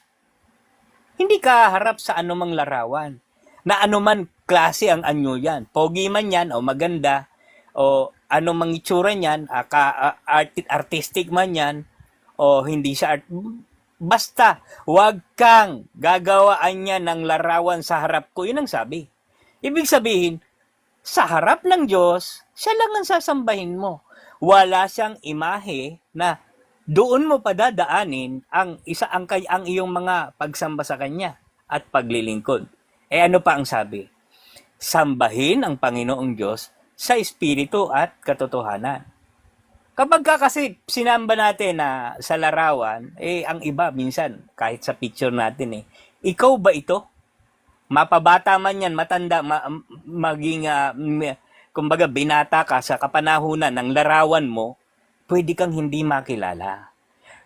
hindi ka harap sa anumang larawan. Na anuman klase ang anyo yan. Pogi man yan o maganda o anumang itsura niyan, artistic man yan o hindi siya basta, huwag kang gagawaan niya ng larawan sa harap ko. Yun ang sabi. Ibig sabihin, sa harap ng Diyos, siya lang ang sasambahin mo. Wala siyang imahe na doon mo padadaanin ang iyong mga pagsamba sa Kanya at paglilingkod. Ano pa ang sabi? Sambahin ang Panginoong Diyos sa Espiritu at katotohanan. Kapag kasi sinamba natin na sa larawan, ang iba minsan, kahit sa picture natin, ikaw ba ito? Mapabata man yan, matanda, maging, kumbaga, binata ka sa kapanahunan ng larawan mo, pwede kang hindi makilala.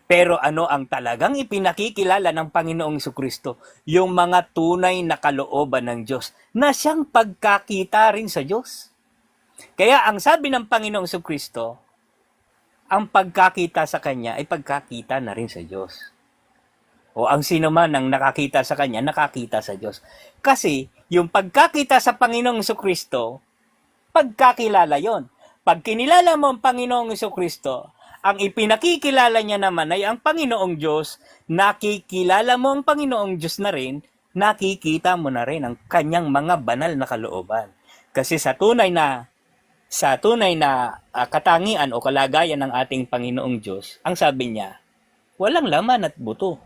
Pero ano ang talagang ipinakikilala ng Panginoong Jesucristo? Yung mga tunay na kalooban ng Diyos na siyang pagkakita rin sa Diyos. Kaya ang sabi ng Panginoong Jesucristo, ang pagkakita sa Kanya ay pagkakita na rin sa Diyos. O ang sino man ang nakakita sa Kanya, nakakita sa Diyos. Kasi yung pagkakita sa Panginoong Jesucristo, pagkakilala yon. Pag kinilala mo ang Panginoong Jesucristo, ang ipinakikilala niya naman ay ang Panginoong Diyos, nakikilala mo ang Panginoong Diyos na rin, nakikita mo na rin ang Kanyang mga banal na kalooban. Kasi sa tunay na katangian o kalagayan ng ating Panginoong Diyos, ang sabi niya, walang laman at buto,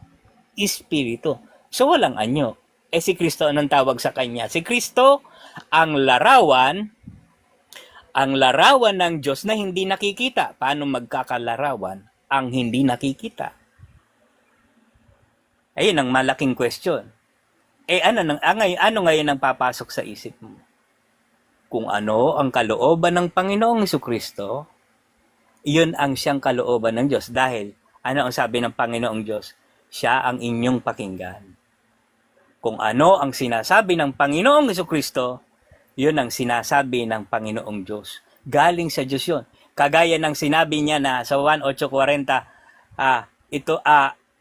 Espiritu. So walang anyo. Si Kristo anong tawag sa Kanya? Si Kristo ang larawan ng Diyos na hindi nakikita. Paano magkakalarawan ang hindi nakikita? Ayun ang malaking question. Ano ngayon ang papasok sa isip mo? Kung ano ang kalooban ng Panginoong Jesucristo, iyon ang siyang kalooban ng Diyos. Dahil, ano ang sabi ng Panginoong Diyos? Siya ang inyong pakinggan. Kung ano ang sinasabi ng Panginoong Jesucristo, yun ang sinasabi ng Panginoong Diyos. Galing sa Diyos yun. Kagaya ng sinabi niya na sa 1:8:40,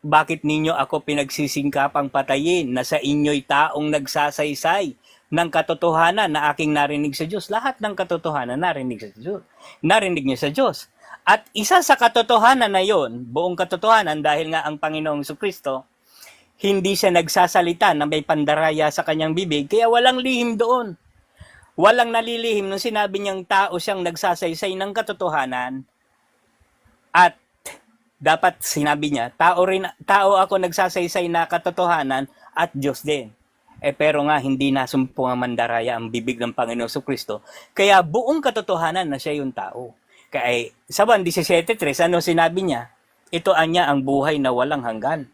bakit ninyo ako pinagsisingkapang patayin na sa inyo'y taong nagsasaysay ng katotohanan na aking narinig sa Diyos? Lahat ng katotohanan narinig sa Diyos. Narinig niyo sa Diyos. At isa sa katotohanan na yon, buong katotohanan, dahil nga ang Panginoong Jesucristo, hindi siya nagsasalita na may pandaraya sa kanyang bibig, kaya walang lihim doon. Walang nalilihim nung sinabi niyang tao siyang nagsasaysay ng katotohanan at dapat sinabi niya, tao ako nagsasaysay na katotohanan at Diyos din. Pero nga, hindi nasumpong ang mandaraya ang bibig ng Panginoon Kristo. Kaya buong katotohanan na siya yung tao. Kaya sa Juan 17:3, ano sinabi niya? Ito anya ang buhay na walang hanggan.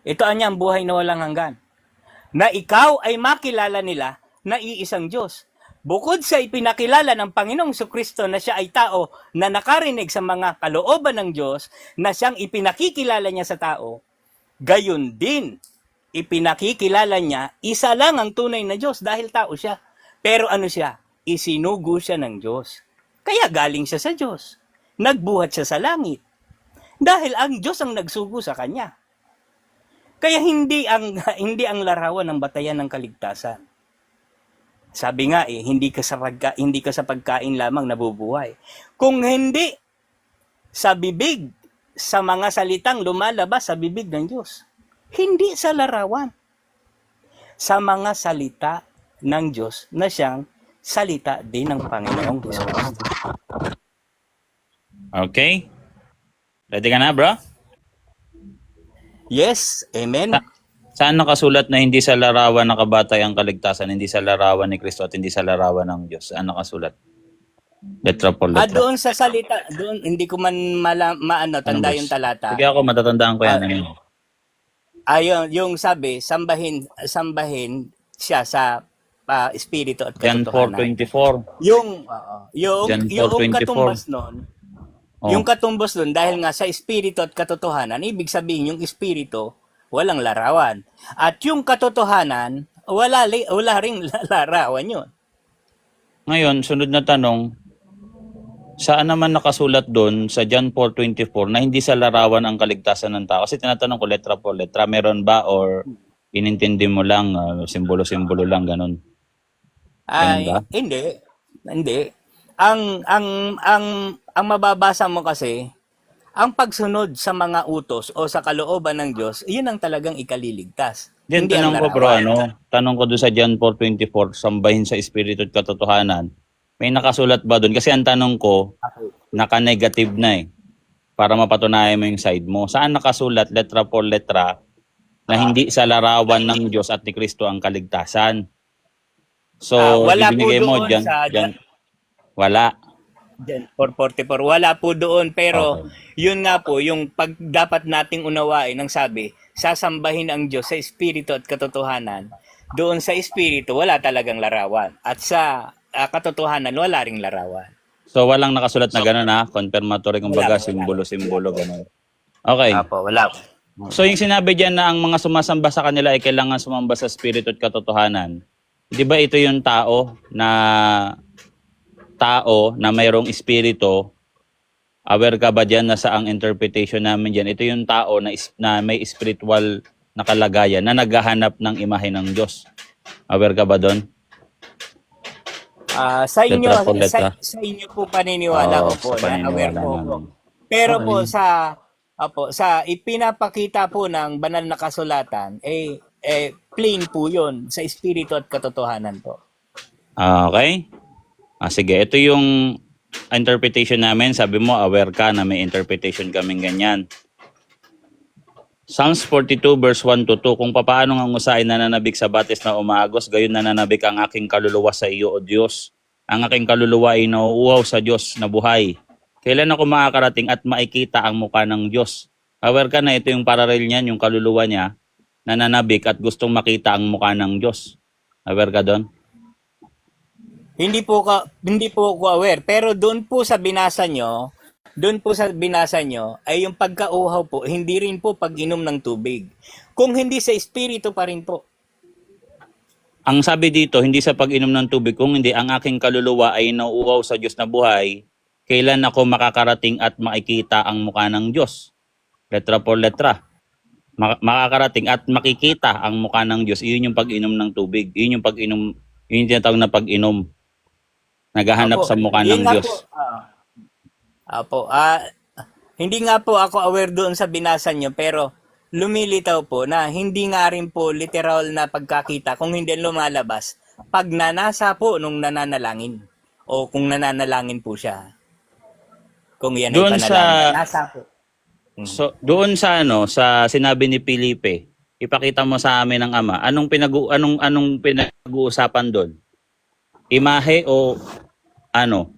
Ito anya ang buhay na walang hanggan. Na ikaw ay makilala nila na iisang Diyos. Bukod sa ipinakilala ng Panginoong Kristo na siya ay tao na nakarinig sa mga kalooban ng Diyos, na siyang ipinakikilala niya sa tao, gayon din, ipinakikilala niya, isa lang ang tunay na Diyos dahil tao siya. Pero ano siya? Isinugo siya ng Diyos. Kaya galing siya sa Diyos. Nagbuhat siya sa langit. Dahil ang Diyos ang nagsugo sa kanya. Kaya hindi ang larawan ng batayan ng kaligtasan. Sabi nga hindi ka sa pagkain lamang nabubuhay. Kung hindi sa bibig, sa mga salitang lumalabas sa bibig ng Diyos. Hindi sa larawan. Sa mga salita ng Diyos na siyang salita din ng Panginoong Kristo. Okay? Ready ka na, bro? Yes, amen. Saan nakasulat na hindi sa larawan nakabatay ang kaligtasan, hindi sa larawan ni Kristo at hindi sa larawan ng Diyos? Saan nakasulat? Letra por letra. Doon sa salita, doon hindi ko man tanda yung talata. Sige ako, matatandaan ko yan. Ayun, yung sabi, sambahin siya sa espiritu at John katotohanan. 4:24. Yung John yung 4:24. katumbas nun, yung katumbas nun, dahil nga sa espiritu at katotohanan, ibig sabihin yung espiritu, walang larawan. At yung katotohanan, wala ring larawan yun. Ngayon, sunod na tanong, saan naman nakasulat doon sa John 4:24 na hindi sa larawan ang kaligtasan ng tao? Kasi tinatanong ko letra por letra, meron ba or inintindi mo lang, simbolo-simbolo lang, ganun? Ay, Ganun ba? hindi. Ang mababasa mo kasi, ang pagsunod sa mga utos o sa kalooban ng Diyos, yun ang talagang ikaliligtas. Diyan Hindi ang tanong ko bro, larawan. tanong ko doon sa John 4:24, sambahin sa espiritu at katotohanan. May nakasulat ba doon? Kasi ang tanong ko, naka-negative na para mapatunayan mo yung side mo. Saan nakasulat, letra por letra, na hindi sa larawan ng Diyos at ni Kristo ang kaligtasan? So, Wala po ibinigay mo doon dyan, sa wala. John 4:44. Wala po doon, pero yun nga po, yung dapat nating unawain ang sabi, sasambahin ang Diyos sa espiritu at katotohanan. Doon sa espiritu, wala talagang larawan. At sa katotohanan, wala ring larawan. So, walang nakasulat na gano'n confirmatory, kumbaga, Wala. simbolo-simbolo, gano'n. Okay. Apo, wala. So, yung sinabi dyan na ang mga sumasamba sa kanila ay kailangan sumamba sa espiritu at katotohanan. Di ba ito yung tao na mayroong espiritu? Aware ka ba dyan na sa ang interpretation namin dyan? Ito yung tao na may spiritual na kalagayan na naghahanap ng imahe ng Diyos. Aware ka ba doon? Sa inyo, Letra po, letra. sa inyo po paniniwala ko po, sa na aware paniniwala po namin. po. Pero po sa ipinapakita po ng banal na kasulatan, plain po 'yon sa espiritu at katotohanan po. Okay? Sige, ito yung interpretation namin. Sabi mo, aware ka na may interpretation kaming ganyan. Psalms 42 verse 1-2, kung papaano ang usain nananabik sa batis na umaagos, gayon nananabik ang aking kaluluwa sa iyo, O Diyos. Ang aking kaluluwa ay nauuhaw sa Diyos na buhay. Kailan ako makakarating at makikita ang mukha ng Diyos? Aware ka na ito yung parallel niyan, yung kaluluwa niya, nananabik at gustong makita ang mukha ng Diyos. Aware ka doon? Hindi po ako aware, pero doon po sa binasa nyo ay yung pagkauhaw po, hindi rin po pag-inom ng tubig. Kung hindi sa espiritu pa rin po. Ang sabi dito, hindi sa pag-inom ng tubig, kung hindi ang aking kaluluwa ay nauuhaw sa Diyos na buhay, kailan ako makakarating at makikita ang mukha ng Diyos? Letra por letra. Makakarating at makikita ang mukha ng Diyos, iyon yung pag-inom ng tubig. Iyon yung pag-inom, yun yung tinatawag na pag-inom. Naghahanap sa mukha ng Diyos. Hindi nga po ako aware doon sa binasa nyo, pero lumilitaw po na hindi nga rin po literal na pagkakita kung hindi lumalabas pag nanasa po nung nananalangin o kung nananalangin po siya. Kung yan Doon ay panalangin, nasa po. So, doon sa sa sinabi ni Felipe, ipakita mo sa amin ang Ama. Anong pinag-uusapan doon? Imahe o ano?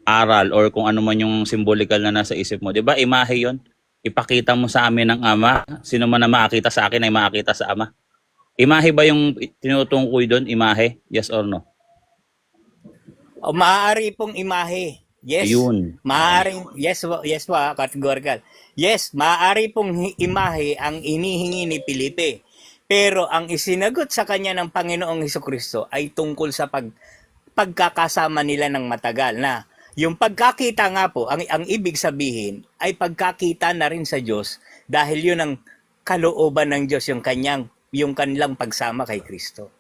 Aral or kung ano man yung symbolikal na nasa isip mo. 'Di ba? Imahe 'yon. Ipakita mo sa amin ang Ama. Sino man na makakita sa akin ay makakita sa Ama. Imahe ba yung tinutukoy doon? Imahe? Yes or no? O maaari pong imahe. Yes. Ayun. Maaaring yes categorical. Yes, maaari pong imahe ang inihingi ni Felipe. Pero ang isinagot sa kanya ng Panginoong Hesukristo ay tungkol sa pagkakasama nila ng matagal na yung pagkakita nga po, ang ibig sabihin ay pagkakita na rin sa Diyos dahil yun ang kalooban ng Diyos, yung kanilang pagsama kay Kristo.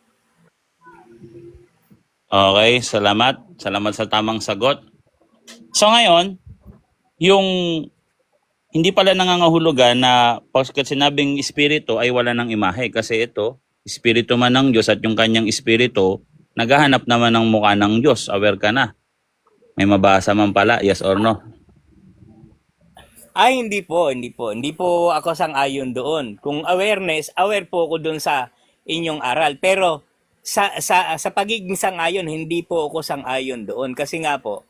Okay, salamat. Salamat sa tamang sagot. So ngayon, yung hindi pala nangangahulugan na pagkat sinabing espiritu ay wala ng imahe kasi ito, espiritu man ng Diyos at yung kanyang espiritu, naghahanap naman ng mukha ng Diyos. Aware ka na. May mabasa man pala, yes or no? Ay, hindi po. Hindi po ako sang-ayon doon. Kung awareness, aware po ako doon sa inyong aral. Pero sa pagiging sang-ayon, hindi po ako sang-ayon doon. Kasi nga po,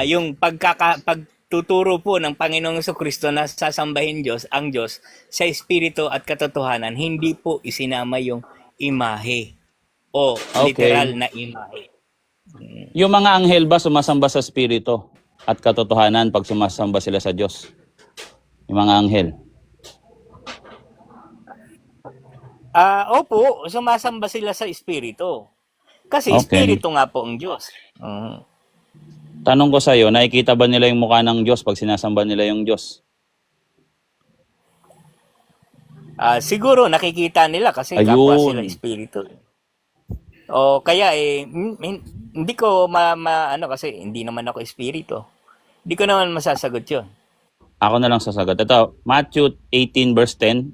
yung pagtuturo po ng Panginoong Jesucristo na sasambahin ang Diyos sa espiritu at katotohanan, hindi po isinama yung imahe o literal na imahe. Yung mga anghel ba sumasamba sa espiritu at katotohanan pag sumasamba sila sa Diyos? Yung mga anghel. Opo, sumasamba sila sa espiritu. Kasi espiritu nga po ang Diyos. Tanong ko sa iyo, nakikita ba nila yung mukha ng Diyos pag sinasamba nila yung Diyos? Siguro nakikita nila kasi kapwa sila espiritu. O kaya hindi ko kasi hindi naman ako espiritu. Hindi ko naman masasagot 'yon. Ako na lang sasagot. Ito, Matthew 18 verse 10.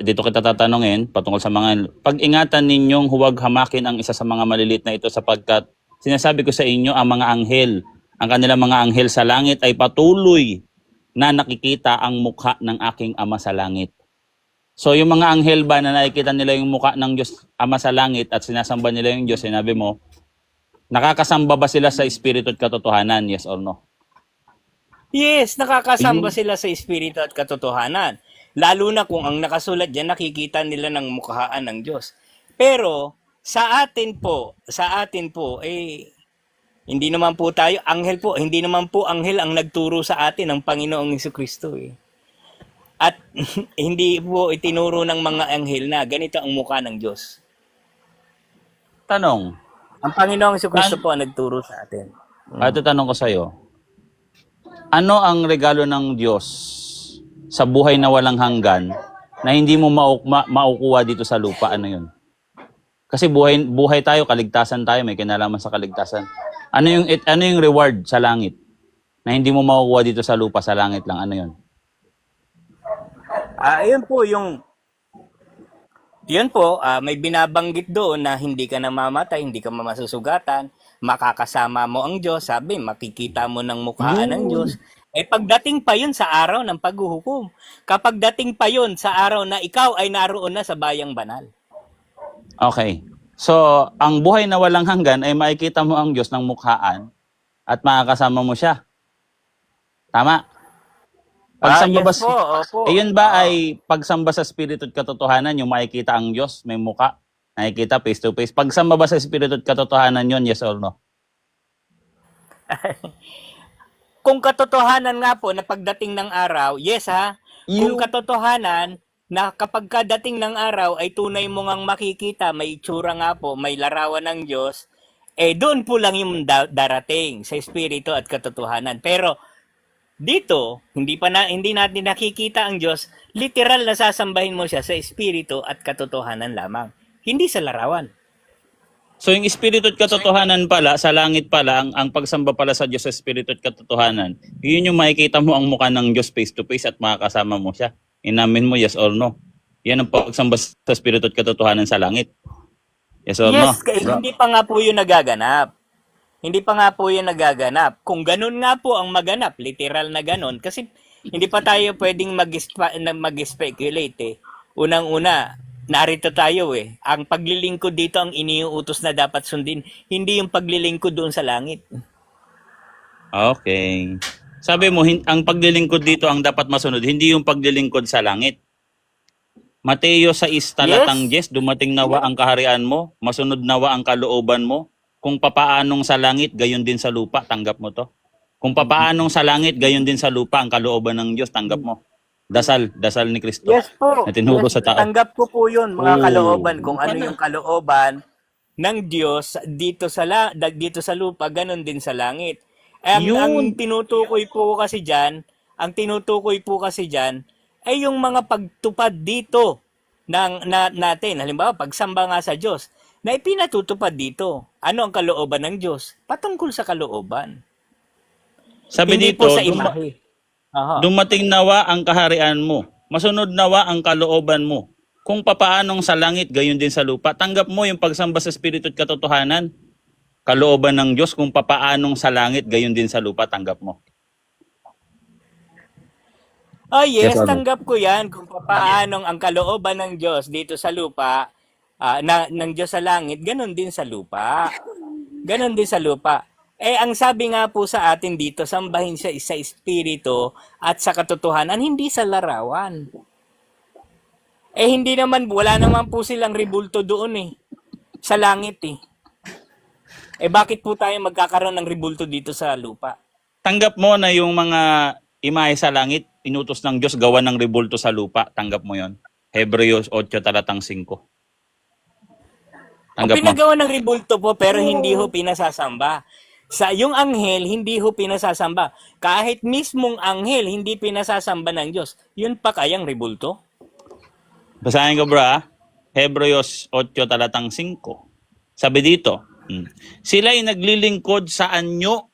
Dito kita tatanungin patungkol sa mga pag-ingatan ninyong huwag hamakin ang isa sa mga maliliit na ito sapagkat sinasabi ko sa inyo ang mga anghel, ang kanilang mga anghel sa langit ay patuloy na nakikita ang mukha ng aking Ama sa langit. So yung mga anghel ba na nakikita nila yung mukha ng Diyos Ama sa langit at sinasamba nila yung Diyos, sinabi mo, nakakasamba ba sila sa espiritu at katotohanan? Yes or no? Yes, nakakasamba sila sa espiritu at katotohanan. Lalo na kung ang nakasulat diyan nakikita nila ng mukhaan ng Diyos. Pero sa atin po, hindi naman po tayo anghel po, hindi naman po anghel ang nagturo sa atin ng Panginoong Hesukristo At hindi po itinuro ng mga anghel na ganito ang mukha ng Diyos. Tanong. Ang Panginoong Hesukristo po ang nagturo sa atin. Ito tanong ko sa iyo. Ano ang regalo ng Diyos sa buhay na walang hanggan na hindi mo maukuha dito sa lupa? Ano yun? Kasi buhay tayo, kaligtasan tayo, may kinalaman sa kaligtasan. Ano yung reward sa langit na hindi mo makukuha dito sa lupa, sa langit lang? Ano yun? Yun po, may binabanggit doon na hindi ka namamatay, hindi ka masusugatan, makakasama mo ang Diyos, sabi, makikita mo ng mukhaan ng Diyos. Pagdating pa yun sa araw ng paghuhukom, kapag dating pa yun sa araw na ikaw ay naroon na sa bayang banal. Okay. So, ang buhay na walang hanggan ay makikita mo ang Diyos ng mukhaan at makakasama mo siya. Tama? Pagsamba Yes po, opo. Ayun ba ay pagsamba sa espiritu at katotohanan, yung makikita ang Diyos, may muka, nakikita face to face. Pagsamba ba sa espiritu at katotohanan yun, yes or no? Kung katotohanan nga po na pagdating ng araw, yes ha. Kung katotohanan na kapag kadating ng araw ay tunay mo ngang makikita, may itsura nga po, may larawan ng Diyos, doon po lang yung darating sa espiritu at katotohanan. Pero dito, hindi natin nakikita ang Diyos, literal na sasambahin mo siya sa espiritu at katotohanan lamang, hindi sa larawan. So yung espiritu at katotohanan pala, sa langit pala, ang pagsamba pala sa Diyos sa espiritu at katotohanan, yun yung makikita mo ang mukha ng Diyos face to face at makakasama mo siya. Inamin mo, yes or no? Yan ang pagsamba sa espiritu at katotohanan sa langit. Yes or no? Yes, hindi pa nga po yun nagaganap. Hindi pa nga po yan nagaganap. Kung ganun nga po ang maganap, literal na ganun, kasi hindi pa tayo pwedeng mag-speculate eh. Unang-una, narito tayo eh. Ang paglilingkod dito ang iniuutos na dapat sundin, hindi yung paglilingkod doon sa langit. Okay. Sabi mo, ang paglilingkod dito ang dapat masunod, hindi yung paglilingkod sa langit. Mateo 6 talatang 10, dumating nawa ang kaharian mo, masunod nawa ang kalooban mo. Kung papaanong sa langit, gayon din sa lupa, tanggap mo to. Kung papaanong sa langit, gayon din sa lupa, ang kalooban ng Diyos, tanggap mo. Dasal ni Kristo. Yes po. Na tinuro sa tao. Tanggap ko po yun, mga Oo. kalooban. Kung ano yung kalooban ng Diyos dito sa lupa, ganun din sa langit. Ang tinutukoy po kasi dyan, ay yung mga pagtupad dito natin. Halimbawa, pagsamba nga sa Diyos, na ipinatutupad dito. Ano ang kalooban ng Diyos? Patungkol sa kalooban. Sabi Hindi dito, po sa imahe. Aha. dumating nawa ang kaharian mo, masunod nawa ang kalooban mo. Kung papaanong sa langit, gayon din sa lupa. Tanggap mo yung pagsamba sa Espiritu at katotohanan. Kalooban ng Diyos, kung papaanong sa langit, gayon din sa lupa, tanggap mo. Yes, Yes, tanggap ko yan kung paanong ang kalooban ng Diyos dito sa lupa, ng Diyos sa langit, ganun din sa lupa. Ganun din sa lupa. Ang sabi nga po sa atin dito, sambahin siya sa espiritu at sa katotohanan, hindi sa larawan. Hindi naman, wala naman po silang rebulto doon sa langit bakit po tayo magkakaroon ng rebulto dito sa lupa? Tanggap mo na yung mga imahe sa langit, inutos ng Diyos, gawa ng rebulto sa lupa. Tanggap mo yon. Hebreos 8 talatang 5. Tanggap mo. Pinagawa ng rebulto po pero hindi ho pinasasamba. Sa yung anghel, hindi ho pinasasamba. Kahit mismong anghel, hindi pinasasamba ng Diyos. Yun pa kayang rebulto? Basahin ko bro. Hebreos 8 talatang 5. Sabi dito, sila'y naglilingkod sa anyo,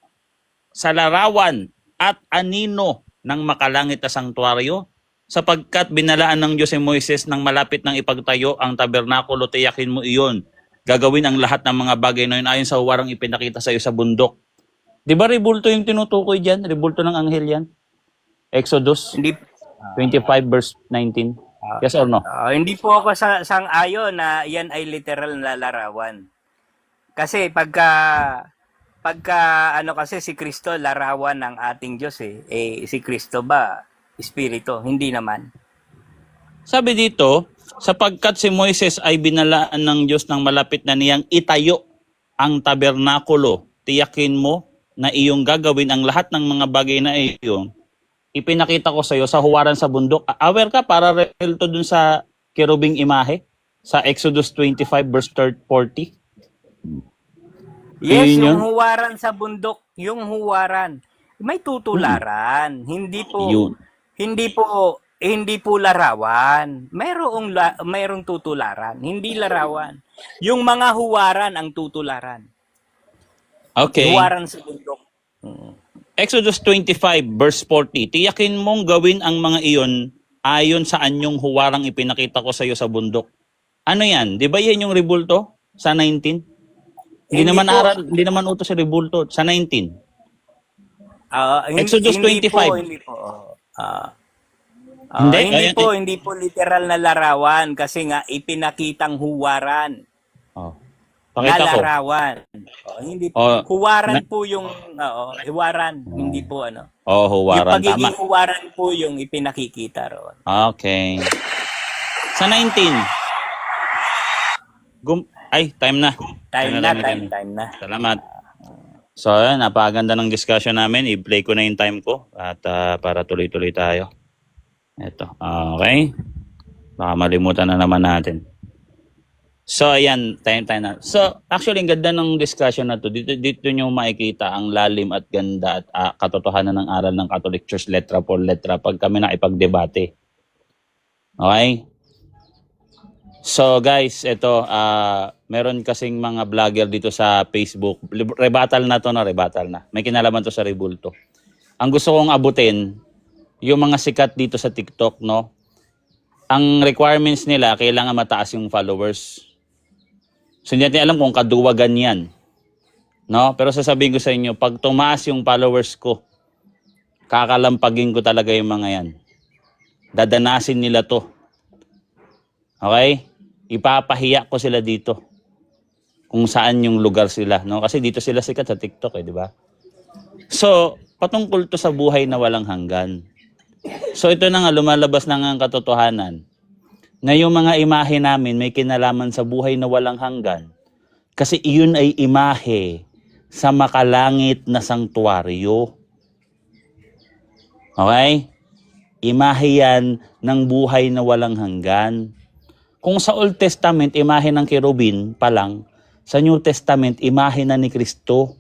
sa larawan at anino ng makalangit na sangtuaryo, sapagkat binalaan ng Diyos si Moises nang malapit ng ipagtayo ang tabernakulo, tiyakin mo iyon. Gagawin ang lahat ng mga bagay na yun ayon sa huwarang ipinakita sa iyo sa bundok. Di ba rebulto yung tinutukoy dyan? Rebulto ng anghel yan? Exodus Hindi 25 verse 19. Yes or no? hindi po ako sang-ayon na yan ay literal na larawan. Kasi pagka kasi si Kristo larawan ng ating Diyos si Kristo ba espiritu? Hindi naman. Sabi dito, sapagkat si Moises ay binalaan ng Diyos ng malapit na niyang itayo ang tabernakulo, tiyakin mo na iyong gagawin ang lahat ng mga bagay na iyon. Ipinakita ko sa iyo sa huwaran sa bundok. Aware ka para relto dun sa kerubing imahe sa Exodus 25 verse 40? Yes, Yun yun? yung huwaran sa bundok, yung huwaran. May tutularan. Hindi po larawan. Mayroong tutularan, hindi larawan. Yung mga huwaran ang tutularan. Okay. Huwaran sa bundok. Exodus 25 verse 40. Tiyakin mong gawin ang mga iyon ayon sa anyong huwarang ipinakita ko sa iyo sa bundok. Ano yan? Di ba yan yung rebulto sa 19? Hindi naman utos sa rebulto sa 19. Exodus 25. Hindi po literal na larawan kasi nga ipinakitang huwaran. Pakita ko. Larawan. Hindi po. Huwaran po yung huwaran, hindi po ano. Huwaran. Yung pagiging huwaran po yung ipinakikita roon. Okay. Sa 19. Time na. Time na. Salamat. So, napakaganda ng discussion namin. I-play ko na yung time ko at para tuloy-tuloy tayo. Ito. Okay. Baka malimutan na naman natin. So, ayan. Time na. So, actually, ang ganda ng discussion na to. Dito nyo makikita ang lalim at ganda at katotohanan ng aral ng Catholic Church letra por letra pag kami na ipagdebate. Okay? So guys, ito, meron kasing mga vlogger dito sa Facebook. Rebuttal na. May kinalaman to sa rebulto. Ang gusto kong abutin, yung mga sikat dito sa TikTok, no? Ang requirements nila, kailangan mataas yung followers. So hindi natin alam kung kaduwagan yan. No? Pero sasabihin ko sa inyo, pag tumaas yung followers ko, kakalampagin ko talaga yung mga yan. Dadanasin nila to. Okay? Ipapahiya ko sila dito. Kung saan yung lugar sila. No? Kasi dito sila sikat sa TikTok, di ba? So, patungkol to sa buhay na walang hanggan. So, ito na nga, lumalabas na nga ang katotohanan na yung mga imahe namin may kinalaman sa buhay na walang hanggan. Kasi iyon ay imahe sa makalangit na sangtuwaryo. Okay? Imahe yan ng buhay na walang hanggan. Kung sa Old Testament, imahe ng kerubin pa lang, sa New Testament, imahe na ni Kristo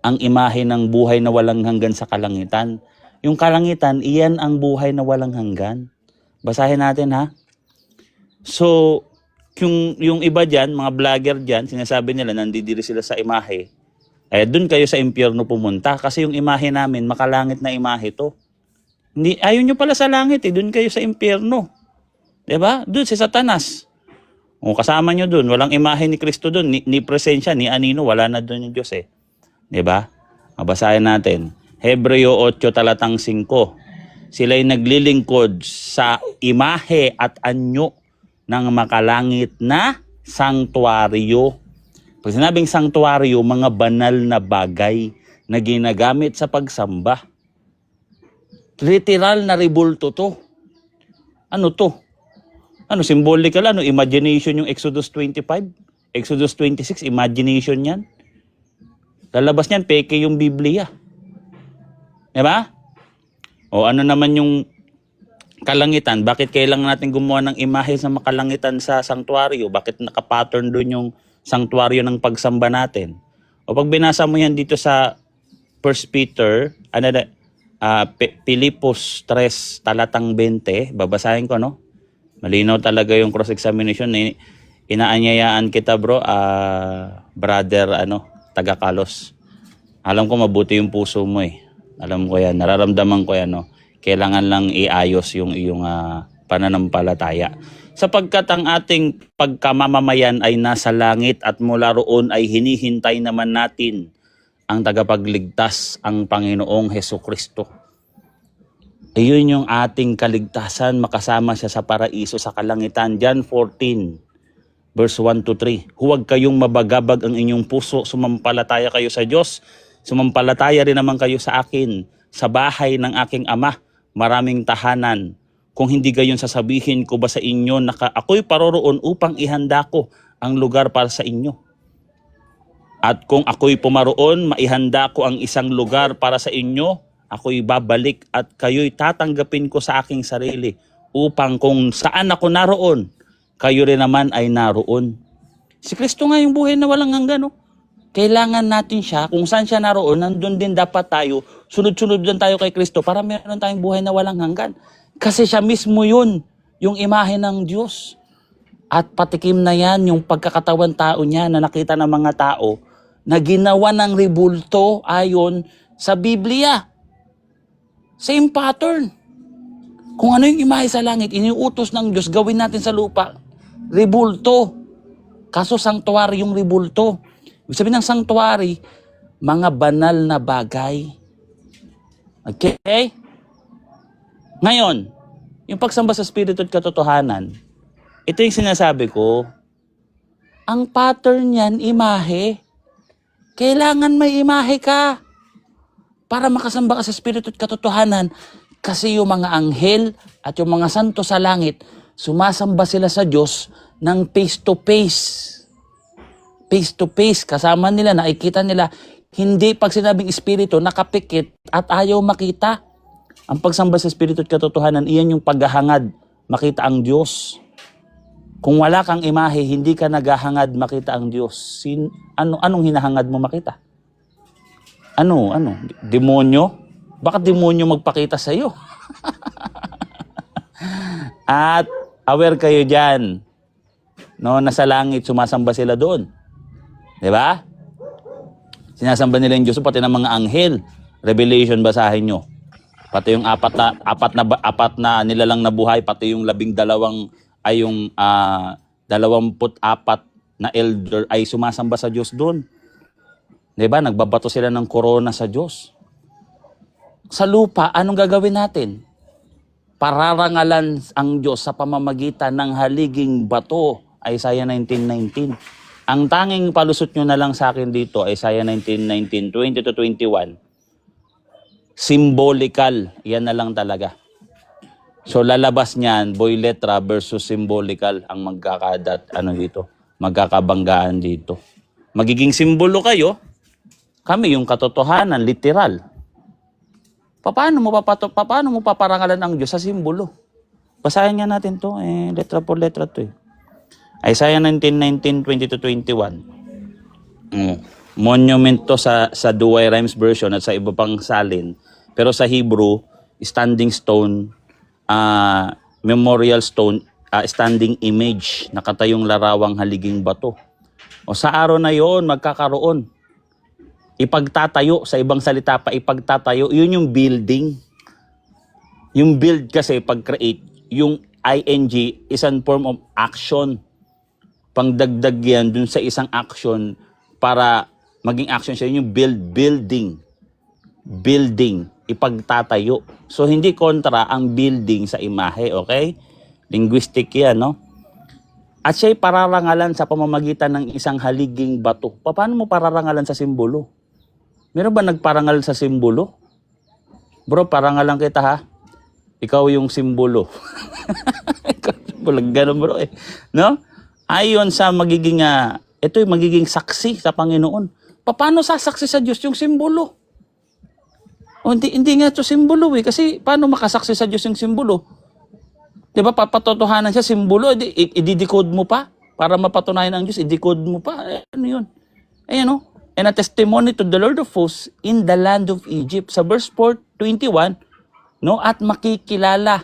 ang imahe ng buhay na walang hanggan sa kalangitan. Yung kalangitan, iyan ang buhay na walang hanggan. Basahin natin ha. So, yung iba dyan, mga vlogger dyan, sinasabi nila, nandidiri sila sa imahe. Eh, dun kayo sa impyerno pumunta kasi yung imahe namin, makalangit na imahe to. Hindi, ayaw nyo pala sa langit eh, dun kayo sa impyerno. Diba? Dun si Satanas. O kasama nyo dun, walang imahe ni Kristo dun, ni presensya, ni anino, wala na dun yung Diyos eh. Diba? Mabasahin natin. Hebreo 8 talatang 5. Sila'y naglilingkod sa imahe at anyo ng makalangit na sanktuaryo. Pag sinabing sanktuaryo, mga banal na bagay na ginagamit sa pagsamba. Literal na rebulto to. Ano to? Ano, symbolical, ano, imagination yung Exodus 25? Exodus 26, imagination yan. Lalabas niyan, peke yung Biblia. Diba? O ano naman yung kalangitan? Bakit kailangan natin gumawa ng imahe sa makalangitan sa sanktuaryo? Bakit nakapattern doon yung sanktuaryo ng pagsamba natin? O pag binasa mo yan dito sa 1 Peter, Pilipos 3 talatang 20, babasahin ko, no? Malinaw talaga yung cross-examination. Inaanyayaan kita, bro, brother, taga Kalos. Alam ko mabuti yung puso mo eh. Alam ko yan, nararamdaman ko yan, no? Kailangan lang iayos yung iyong pananampalataya. Sapagkat ang ating pagkamamamayan ay nasa langit at mula roon ay hinihintay naman natin ang tagapagligtas, ang Panginoong Hesukristo. Iyon yung ating kaligtasan, makasama siya sa paraiso sa kalangitan. John 14, verse 1 to 3. Huwag kayong mabagabag ang inyong puso, sumampalataya kayo sa Diyos. Sumampalataya rin naman kayo sa akin. Sa bahay ng aking ama, maraming tahanan. Kung hindi gayon sasabihin ko ba sa inyo na ako'y paroroon upang ihanda ko ang lugar para sa inyo. At kung ako'y pumaroon, maihanda ko ang isang lugar para sa inyo, ako'y babalik at kayo'y tatanggapin ko sa aking sarili upang kung saan ako naroon, kayo rin naman ay naroon. Si Kristo nga yung buhay na walang hanggan, no? Kailangan natin siya, kung saan siya naroon, nandun din dapat tayo, sunod-sunod din tayo kay Kristo para meron tayong buhay na walang hanggan. Kasi siya mismo yun, yung imahe ng Diyos. At patikim na yan, yung pagkakatawan tao niya na nakita ng mga tao, na ginawa ng rebulto ayon sa Biblia. Same pattern. Kung ano yung imahe sa langit, iniutos ng Diyos, gawin natin sa lupa. Rebulto. Kaso sanctuary yung rebulto. Ibig sabihin ng sanctuary, mga banal na bagay. Okay? Ngayon, yung pagsamba sa Espiritu at katotohanan, ito yung sinasabi ko, ang pattern niyan, imahe. Kailangan may imahe ka para makasamba ka sa Espiritu at katotohanan. Kasi yung mga anghel at yung mga santo sa langit, sumasamba sila sa Diyos ng face to face. Face to face, kasama nila, nakikita nila. Hindi pag sinabing Espiritu, nakapikit at ayaw makita. Ang pagsamba sa Espiritu at katotohanan, iyan yung paghahangad, makita ang Diyos. Kung wala kang imahe, hindi ka naghahangad makita ang Diyos. Anong hinahangad mo makita? Ano? Demonyo? Bakit demonyo magpakita sa iyo? At aware kayo dyan. No, nasa langit, sumasamba sila doon. Diba? Sinasamba nila yung Diyos, pati ng mga anghel. Revelation, basahin nyo. Pati yung apat na nilalang na buhay, pati yung 12 ay yung 24 na elder ay sumasamba sa Diyos doon. 'Di ba? Nagbabato sila ng corona sa Diyos. Sa lupa, anong gagawin natin? Pararangalan ang Diyos sa pamamagitan ng haliging bato. Isaiah 19:19. Ang tanging palusot nyo na lang sa akin dito, Isaiah 19:19, 20 to 21. Symbolical. Yan na lang talaga. So lalabas niyan, boy letra versus symbolical ang magkakabanggaan dito. Magiging simbolo kayo, kami yung katotohanan, literal. Paano mo paparangalan ang Diyos sa simbolo? Basahin nga natin to, letra por letra to eh. Isaiah 19:19, 20 to 21. Monument to sa Douay Rhymes version at sa iba pang salin. Pero sa Hebrew, standing stone, memorial stone, standing image, nakatayong larawang haliging bato. O sa araw na yon magkakaroon. Ipagtatayo, sa ibang salita pa, ipagtatayo, yun yung building. Yung build kasi, pag-create, yung ing is a form of action. Pangdagdag yan dun sa isang action para maging action siya, yung building. Building, ipagtatayo. So, hindi kontra ang building sa imahe, okay? Linguistic yan, no? At siya'y pararangalan sa pamamagitan ng isang haliging bato. Paano mo pararangalan sa simbolo? Meron ba nagparangal sa simbolo? Bro, parangalan kita ha. Ikaw yung simbolo. Ganun bro eh. No? Ayon sa magiging, ito yung magiging saksi sa Panginoon. Paano sasaksi sa Diyos yung simbolo? O, hindi nga ito simbolo eh. Kasi paano makasaksi sa Diyos yung simbolo? Di ba, papatotohanan siya, simbolo, i-decode mo pa. Para mapatunayan ang Diyos, i-decode mo pa. Ano yun? Ayan o. And a testimony to the Lord of hosts in the land of Egypt. Sa verse 4:21, no? At makikilala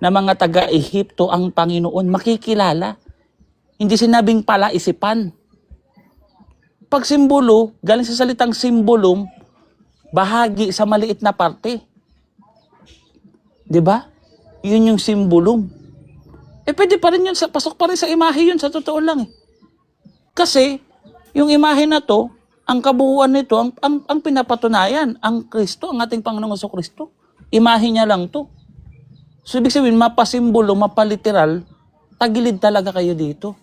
na mga taga-Ehipto ang Panginoon. Makikilala. Hindi sinabing palaisipan. Pag simbolo, galing sa salitang simbolum, bahagi sa maliit na parte. 'Di ba? Yun yung simbolum. Pwede pa rin yun, pasok pa rin sa imahe yun, sa totoo lang eh. Kasi, yung imahe na to, ang kabuuan nito, ang pinapatunayan, ang Kristo, ang ating Panginoong Kristo. Imahe niya lang to. So, ibig sabihin, mapasimbolo, mapaliteral, tagilid talaga kayo dito.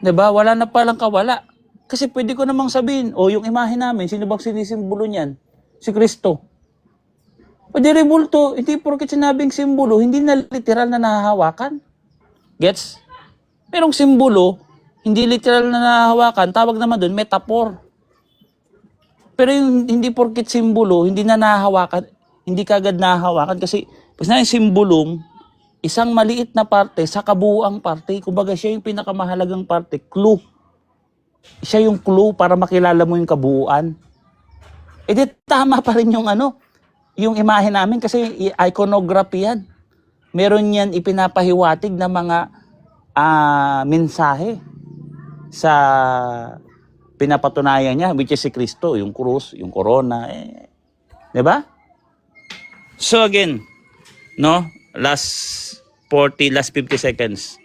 'Di ba? Wala na palang kawala. Kasi pwede ko namang sabihin, yung imahe namin, sino bang sinisimbolo niyan? Si Kristo. Pwede rin bulto, hindi porket sinabing simbolo, hindi na literal na nahahawakan. Gets? Merong simbolo, hindi literal na nahahawakan, tawag naman doon, metaphor. Pero yung hindi porket simbolo, hindi na nahahawakan, hindi kagad nahahawakan kasi pag na yung simbolum, isang maliit na parte sa kabuuang parte, kumbaga siya yung pinakamahalagang parte, clue. Siya yung clue para makilala mo yung kabuuan. Di tama pa rin yung yung imahe namin kasi iconography yan. Meron yan ipinapahiwatig na mga mensahe sa pinapatunayan niya, which is si Kristo, yung krus, yung corona. 'Di ba? So again, no? Last 50 seconds.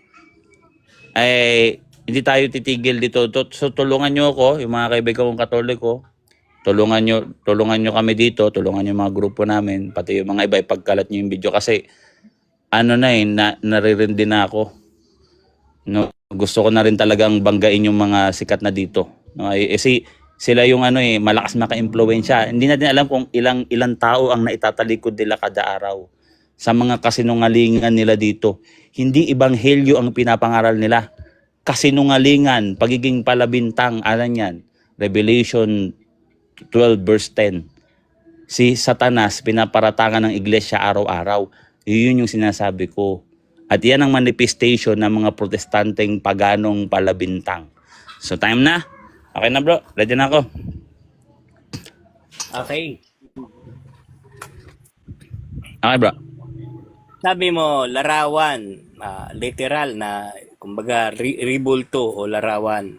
Hindi tayo titigil dito. So tulungan niyo ako, yung mga kaibigan kong Katoliko. Tulungan nyo kami dito, tulungan nyo yung mga grupo namin, pati yung mga iba, ipagkalat nyo yung video kasi naririndi na ako. No, gusto ko na rin talagang banggain yung mga sikat na dito. No, sila yung malakas maka-impluwensya. Hindi natin alam kung ilang tao ang naitatalikod nila kada araw sa mga kasinungalingan nila dito. Hindi ebanghelyo ang pinapangaral nila. Kasinungalingan, pagiging palabintang, yan, Revelation 12 verse 10. Si Satanas pinaparatangan ng iglesia araw-araw. Yun yung sinasabi ko. At yan ang manifestation ng mga protestanteng paganong palabintang. So time na. Okay na bro, ready na ako. Okay. Okay bro. Sabi mo, larawan, literal na, kumbaga, ribulto o larawan.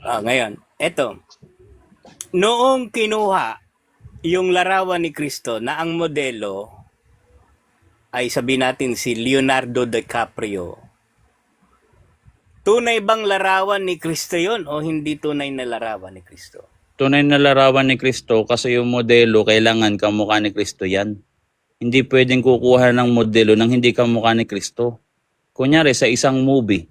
Ngayon, eto. Noong kinuha yung larawan ni Kristo na ang modelo ay sabi natin si Leonardo DiCaprio, Tunay bang larawan ni Kristo yon o hindi tunay na larawan ni Kristo? Tunay na larawan ni Kristo kasi yung modelo, kailangan kamukha ni Kristo yan. Hindi pwedeng kukuha ng modelo nang hindi kamukha ni Kristo. Kunyari sa isang movie,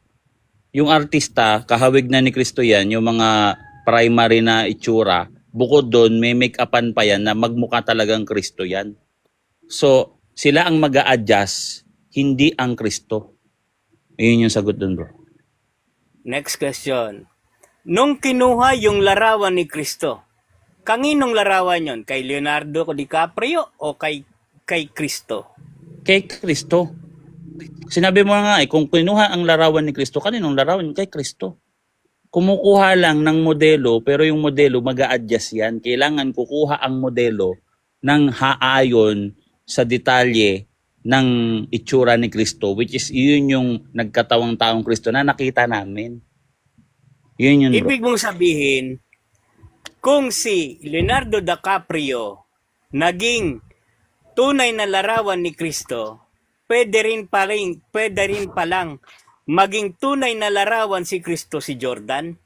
yung artista, kahawig na ni Kristo yan, yung mga primary na itsura, bukod doon may make-upan pa yan na magmukha talagang Kristo yan. So, sila ang mag-a-adjust, hindi ang Kristo. Yun yung sagot doon, bro. Next question. Nung kinuha yung larawan ni Kristo, kaninong larawan yon? Kay Leonardo DiCaprio o kay Kristo? Kay Kristo. Sinabi mo nga kung kinuha ang larawan ni Kristo, kaninong larawan? Kay Kristo. Kumukuha lang ng modelo, pero yung modelo mag-a-adjust yan. Kailangan kukuha ang modelo ng haayon sa detalye ng itsura ni Kristo, which is yun yung nagkatawang taong Kristo na nakita namin. Yun yun, bro. Ibig mong sabihin, kung si Leonardo DiCaprio naging tunay na larawan ni Kristo, pwede rin palang maging tunay na larawan si Kristo si Jordan,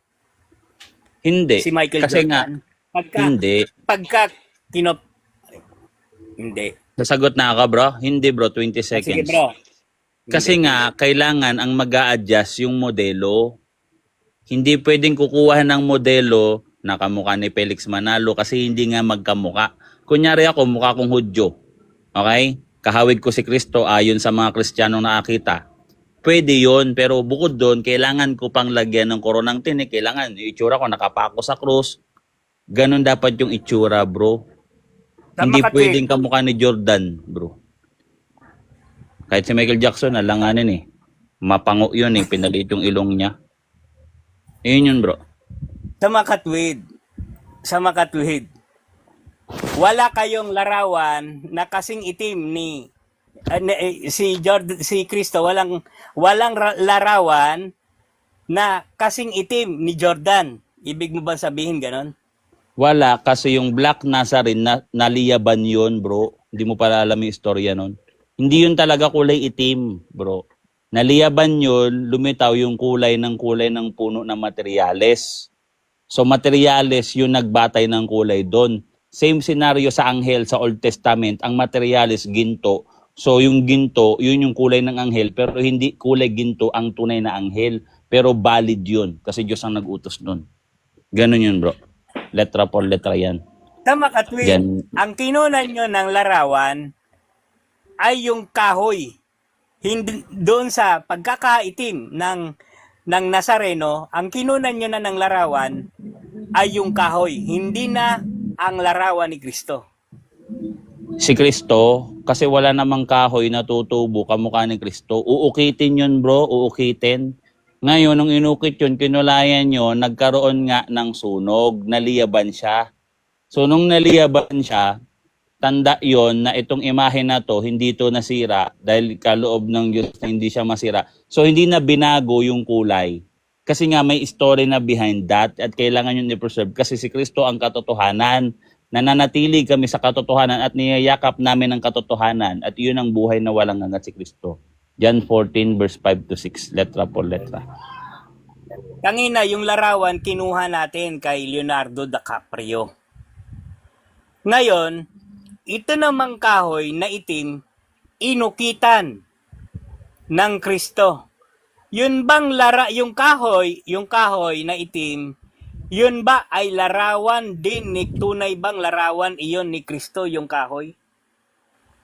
Hindi. si Michael Kasi Jordan. hindi. Hindi. Sasagot na ako, bro? Hindi, bro. 20 seconds. Sige bro. Kasi nga, kailangan ang mag-a-adjust yung modelo. Hindi pwedeng kukuha ng modelo na kamukha ni Felix Manalo kasi hindi nga magkamukha. Kunyari ako, mukha kong Hudyo. Okay? Kahawig ko si Kristo ayon sa mga Kristiyanong nakakita. Pwede yon, pero bukod doon, kailangan ko pang lagyan ng koronang tinik. Kailangan, yung itsura ko, nakapako sa krus. Ganon dapat yung itsura, bro. Hindi pwedeng kamukha ni Jordan, bro. Kahit si Michael Jackson, alanganin eh. Mapango yun eh, pinalit yung ilong niya. Yun yun, bro. Sa makatwid, wala kayong larawan na kasing itim ni si Kristo, walang larawan na kasing itim ni Jordan. Ibig mo ba sabihin ganon? Wala, kasi yung Black Nazarene, naliyaban yun, bro. Hindi mo pala alam yung istorya nun. Hindi yun talaga kulay itim, bro. Naliyaban yun, lumitaw yung kulay ng puno ng materyales. So materyales yung nagbatay ng kulay doon. Same scenario sa anghel sa Old Testament, ang materyales ginto. So yung ginto, yun yung kulay ng anghel, pero hindi kulay ginto ang tunay na anghel. Pero valid yun, kasi Diyos ang nag-utos nun. Ganun yun, bro. Letra por letra yan. Sa makatwid, Yan. ang kinunan nyo ng larawan ay yung kahoy. Hindi doon sa pagkakaitim ng Nazareno, ang kinunan nyo na ng larawan ay yung kahoy, hindi na ang larawan ni Kristo. Si Kristo, kasi wala namang kahoy na tutubo kamukha ni Kristo. Uukitin yun, bro, uukitin. Ngayon, nung inukit yun, kinulayan yun, nagkaroon nga ng sunog, naliyaban siya. So, nung naliyaban siya, tanda yon na itong imahe na to, hindi to nasira dahil kaloob ng Diyos na hindi siya masira. So, hindi na binago yung kulay. Kasi nga may story na behind that at kailangan yun i-preserve. Kasi si Kristo ang katotohanan. Nananatili kami sa katotohanan at niyayakap namin ang katotohanan. At yun ang buhay na walang hanggan si Kristo. John 14 verse 5 to 6, letra por letra. Kanina, yung larawan kinuha natin kay Leonardo DiCaprio. Ngayon, ito namang kahoy na itim, inukitan ng Kristo. Yun bang yung kahoy na itim, yun ba ay larawan din ni tunay bang larawan iyon ni Kristo yung kahoy?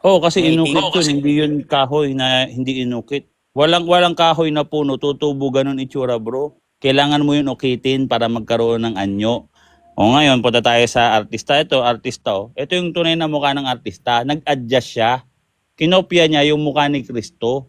Oh, kasi inukit yun, hindi yun kahoy na hindi inukit. Walang kahoy na puno, tutubo ganun itsura, bro. Kailangan mo yun ukitin para magkaroon ng anyo. O ngayon, punta tayo sa artista. Ito, artista. Oh. Ito yung tunay na mukha ng artista. Nag-adjust siya. Kinopya niya yung mukha ni Kristo.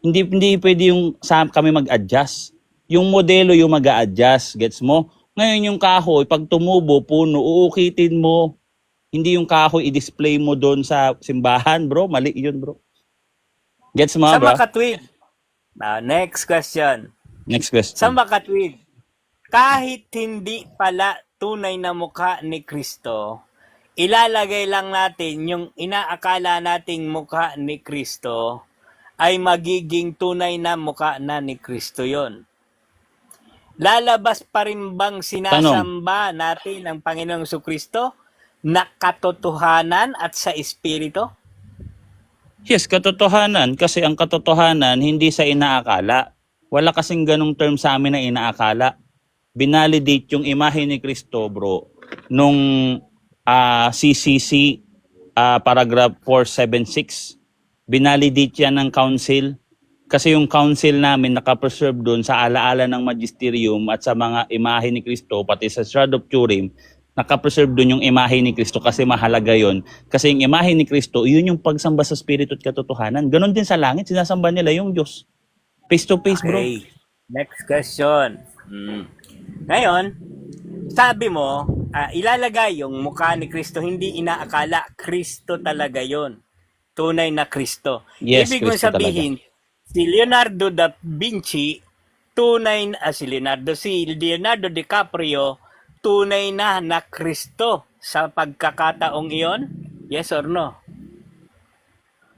Hindi pwede yung kami mag-adjust. Yung modelo yung mag-a-adjust. Gets mo? Ngayon yung kahoy, pag tumubo, puno, uukitin mo. Hindi yung kahoy i-display mo doon sa simbahan, bro. Mali yun, bro. Gets mo, Sa bro? makatwid. Next question. Next question. Sa makatwid, kahit hindi pala tunay na mukha ni Kristo, ilalagay lang natin yung inaakala nating mukha ni Kristo ay magiging tunay na mukha na ni Kristo yon. lalabas pa rin bang sinasamba natin ang Panginoong Jesucristo na katotohanan at sa Espiritu? Yes, katotohanan. Kasi ang katotohanan, hindi sa inaakala. Wala kasing ganong term sa amin na inaakala. Binalidate yung imahe ni Kristo, bro, nung CCC paragraph 476. Binalidate yan ng council. Kasi yung council namin nakapreserve doon sa alaala ng magisterium at sa mga imahe ni Kristo, pati sa Shroud of Turin, nakapreserve doon yung imahe ni Kristo kasi mahalaga yon. Kasi yung imahe ni Kristo, yun yung pagsamba sa Espiritu at katotohanan. Ganon din sa langit, sinasamba nila yung Diyos. Face to face, bro. Okay. Next question. Ngayon, sabi mo, ilalagay yung mukha ni Kristo, hindi inaakala, Kristo talaga yon. Tunay na Kristo. Yes, Ibig mo Kristo sabihin, si Leonardo da Vinci, si Leonardo DiCaprio, tunay na Kristo sa pagkakataong iyon? Yes or no?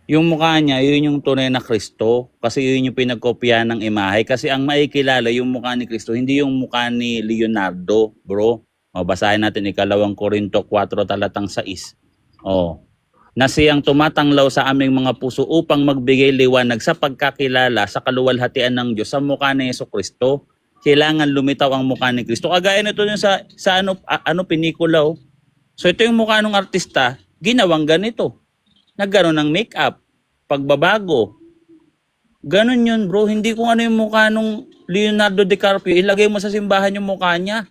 Yung mukha niya, yun yung tunay na Kristo. Kasi yun yung pinagkopya ng imahe. Kasi ang maikilala yung mukha ni Kristo, hindi yung mukha ni Leonardo, bro. O, basahin natin 2 Korinto 4 talatang 6. O, na siyang tumatanglaw sa aming mga puso upang magbigay liwanag sa pagkakilala sa kaluwalhatian ng Diyos sa mukha ni Jesucristo. Kailangan lumitaw ang mukha ni Kristo. Kagaya nito yung sa pelikula. Oh. So ito yung mukha ng artista, ginawang ganito. Nagkaroon ng makeup, pagbabago. Ganon yun, bro. Hindi kung ano yung mukha ng Leonardo DiCaprio, ilagay mo sa simbahan yung mukha niya.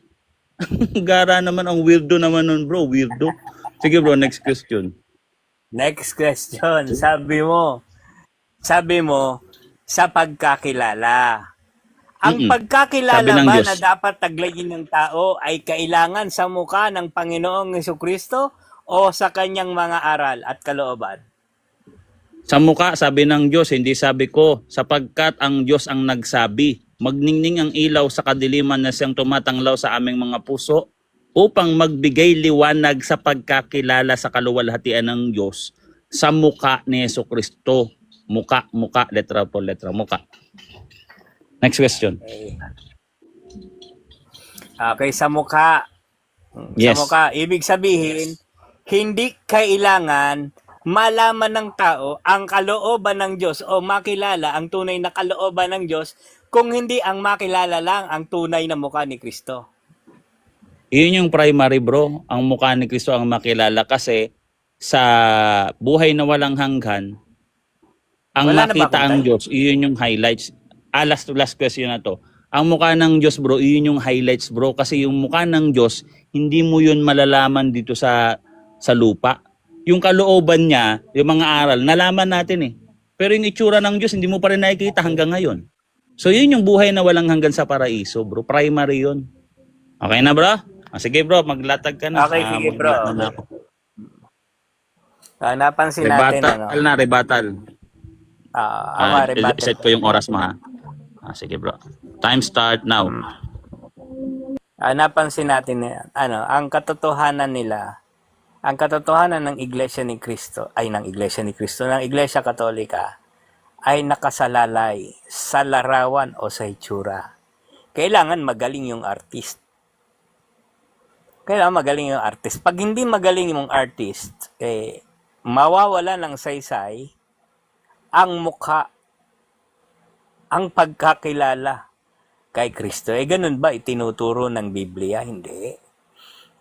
Gara naman, ang weirdo naman nun, bro. Weirdo. Sige, bro, next question. Next question. Sabi mo, sa pagkakilala. Ang pagkakilala Sabi ng ba Diyos. na dapat taglayin ng tao ay kailangan sa mukha ng Panginoong Jesucristo o sa kanyang mga aral at kalooban? Sa mukha, sabi ng Diyos, hindi sabi ko, sapagkat ang Diyos ang nagsabi, magningning ang ilaw sa kadiliman na siyang tumatanglaw sa aming mga puso upang magbigay liwanag sa pagkakilala sa kaluwalhatian ng Diyos sa mukha ni Jesucristo. Mukha, letra po letra, mukha. Next question. Okay, sa mukha. Yes. Sa mukha, ibig sabihin, hindi kailangan malaman ng tao ang kalooban ng Diyos o makilala ang tunay na kalooban ng Diyos kung hindi ang makilala lang ang tunay na mukha ni Kristo. Yun yung primary, bro. Ang mukha ni Kristo ang makilala kasi sa buhay na walang hanggan, ang Wala na ba makita akong ang time? Diyos, yun yung highlights. Last question na to. Ang mukha ng Diyos, bro, yun yung highlights, bro. Kasi yung mukha ng Diyos, hindi mo yun malalaman dito sa lupa. Yung kalooban niya, yung mga aral, nalaman natin eh. Pero yung itsura ng Diyos, hindi mo pa rin nakikita hanggang ngayon. So yun yung buhay na walang hanggan sa paraiso, bro. Primary yun. Okay na, bro? Sige, bro, maglatag ka na. Okay, sige, bro. Maglatag na ako. Napansin natin, Rebattal. rebattal. Set ko yung oras mo, ha? Sige, bro. Time start now. Napansin natin, ang katotohanan nila, ang katotohanan ng Iglesia ni Cristo, ng Iglesia Katolika, ay nakasalalay sa larawan o sa itsura. Kailangan magaling yung artist. Pag hindi magaling yung artist, mawawala ng saysay ang mukha, ang pagkakilala kay Kristo. Ganun ba itinuturo ng Biblia? Hindi.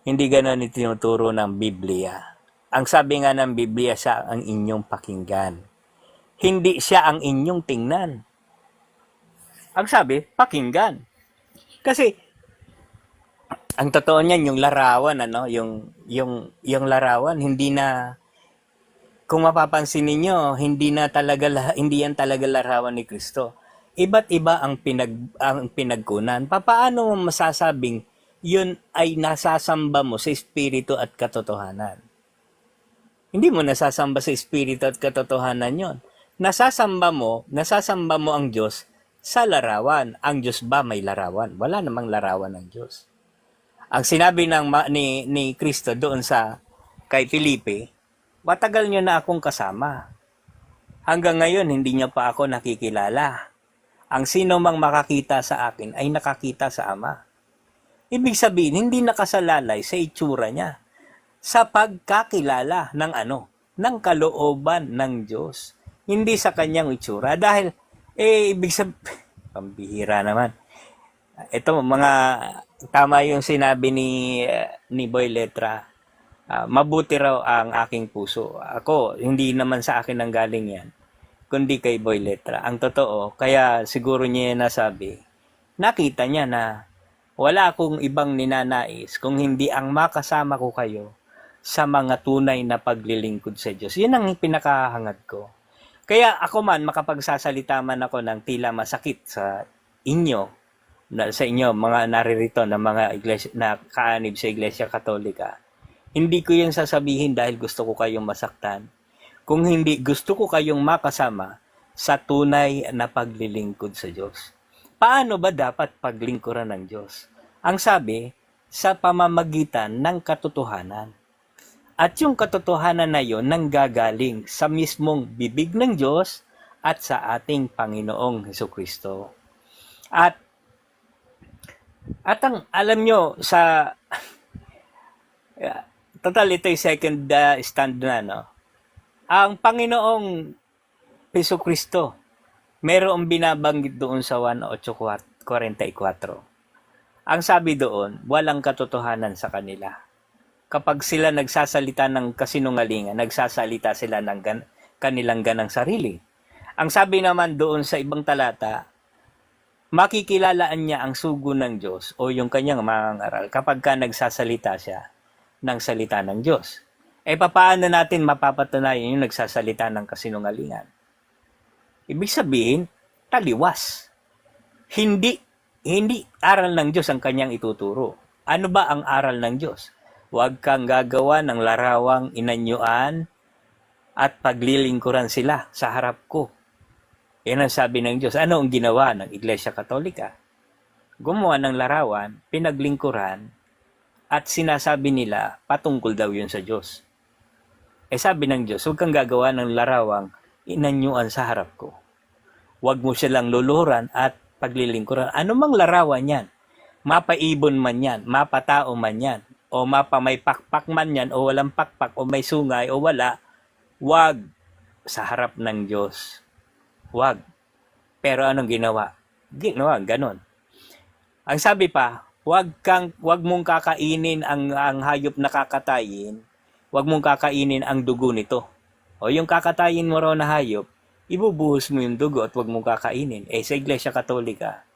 Hindi ganun itinuturo ng Biblia. Ang sabi nga ng Biblia, siya ang inyong pakinggan. Hindi siya ang inyong tingnan. Ang sabi, pakinggan. Kasi, ang totoo niyan, yung larawan, yung larawan, hindi na, kung mapapansin ninyo, hindi yan talaga larawan ni Kristo. Iba't iba ang pinagkunan. Paano mo masasabing yun ay nasasamba mo sa Espiritu at katotohanan? Hindi mo nasasamba sa Espiritu at katotohanan yon. Nasasamba mo ang Diyos sa larawan. Ang Diyos ba may larawan? Wala namang larawan ng Diyos. Ang sinabi ni Kristo doon kay Felipe, matagal nyo na akong kasama. Hanggang ngayon, hindi niya pa ako nakikilala. Ang sino mang makakita sa akin ay nakakita sa Ama. Ibig sabihin, hindi nakasalalay sa itsura niya, sa pagkakilala ng ng kalooban ng Diyos. Hindi sa kanyang itsura. Dahil, ibig sabihin, pambihira naman. Ito, tama yung sinabi ni Boy Letra. Mabuti raw ang aking puso. Ako, hindi naman sa akin ang galing yan, kundi kay Boy Letra. Ang totoo, kaya siguro niya nasabi, nakita niya na wala akong ibang ninanais kung hindi ang makasama ko kayo sa mga tunay na paglilingkod sa Diyos. Yun ang pinakahangad ko. Kaya ako man, makapagsasalita man ako ng tila masakit sa inyo, sa inyo, mga naririto na mga iglesia, na kaanib sa Iglesia Katolika, hindi ko yun sasabihin dahil gusto ko kayong masaktan. Kung hindi, gusto ko kayong makasama sa tunay na paglilingkod sa Diyos. Paano ba dapat paglingkuran ng Diyos? Ang sabi, sa pamamagitan ng katotohanan. At yung katotohanan na yon nanggagaling sa mismong bibig ng Diyos at sa ating Panginoong Hesukristo. At alam nyo, total ito yung second stand na, no? Ang Panginoong Hesukristo, merong binabanggit doon sa 1:44. Ang sabi doon, walang katotohanan sa kanila. Kapag sila nagsasalita ng kasinungalingan, nagsasalita sila ng kanilang ganang sarili. Ang sabi naman doon sa ibang talata, makikilalaan niya ang sugo ng Diyos o yung kanyang mangangaral kapag ka nagsasalita siya ng salita ng Diyos. Paano natin mapapatunayan yung nagsasalita ng kasinungalingan? Ibig sabihin, taliwas. Hindi aral ng Diyos ang kanyang ituturo. Ano ba ang aral ng Diyos? Huwag kang gagawa ng larawang inanyuan at paglilingkuran sila sa harap ko. Yan ang sabi ng Diyos. Ano ang ginawa ng Iglesia Katolika? Gumawa ng larawan, pinaglingkuran, at sinasabi nila, patungkol daw yun sa Diyos. Sabi ng Diyos, huwag kang gagawa ng larawang inanyuan sa harap ko. Huwag mo silang luluhuran at paglilingkuran. Ano mang larawan yan? Mapaibon man yan, mapatao man yan, o may pakpak man yan, o walang pakpak, o may sungay, o wala, huwag sa harap ng Diyos. Huwag. Pero anong ginawa? Ginawa, ganon. Ang sabi pa, huwag mong kakainin ang hayop na kakatayin, huwag mong kakainin ang dugo nito. O yung kakatayin mo raw na hayop, ibubuhos mo yung dugo at huwag mong kakainin. Sa Iglesia Katolika,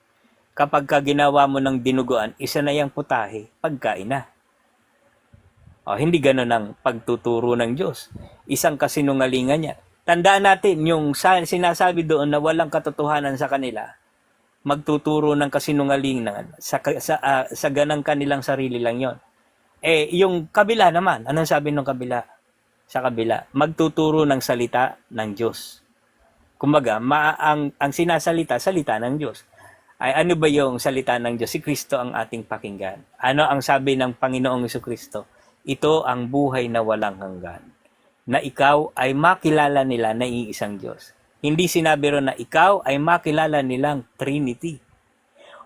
kapag ka ginawa mo ng dinuguan, isa na yung putahe, pagkain na. Hindi ganon ang pagtuturo ng Diyos. Isang kasinungalingan niya. Tandaan natin, yung sinasabi doon na walang katotohanan sa kanila, magtuturo ng kasinungalingan sa ganang kanilang sarili lang yon. Yung kabila naman, anong sabi ng kabila? Sa kabila, magtuturo ng salita ng Diyos. Kumbaga, ang sinasalita, salita ng Diyos. Ano ba yung salita ng Diyos? Si Kristo ang ating pakinggan. Ano ang sabi ng Panginoong Hesukristo? Ito ang buhay na walang hanggan, na ikaw ay makilala nila na iisang Diyos. Hindi sinabi ron na ikaw ay makilala nilang Trinity.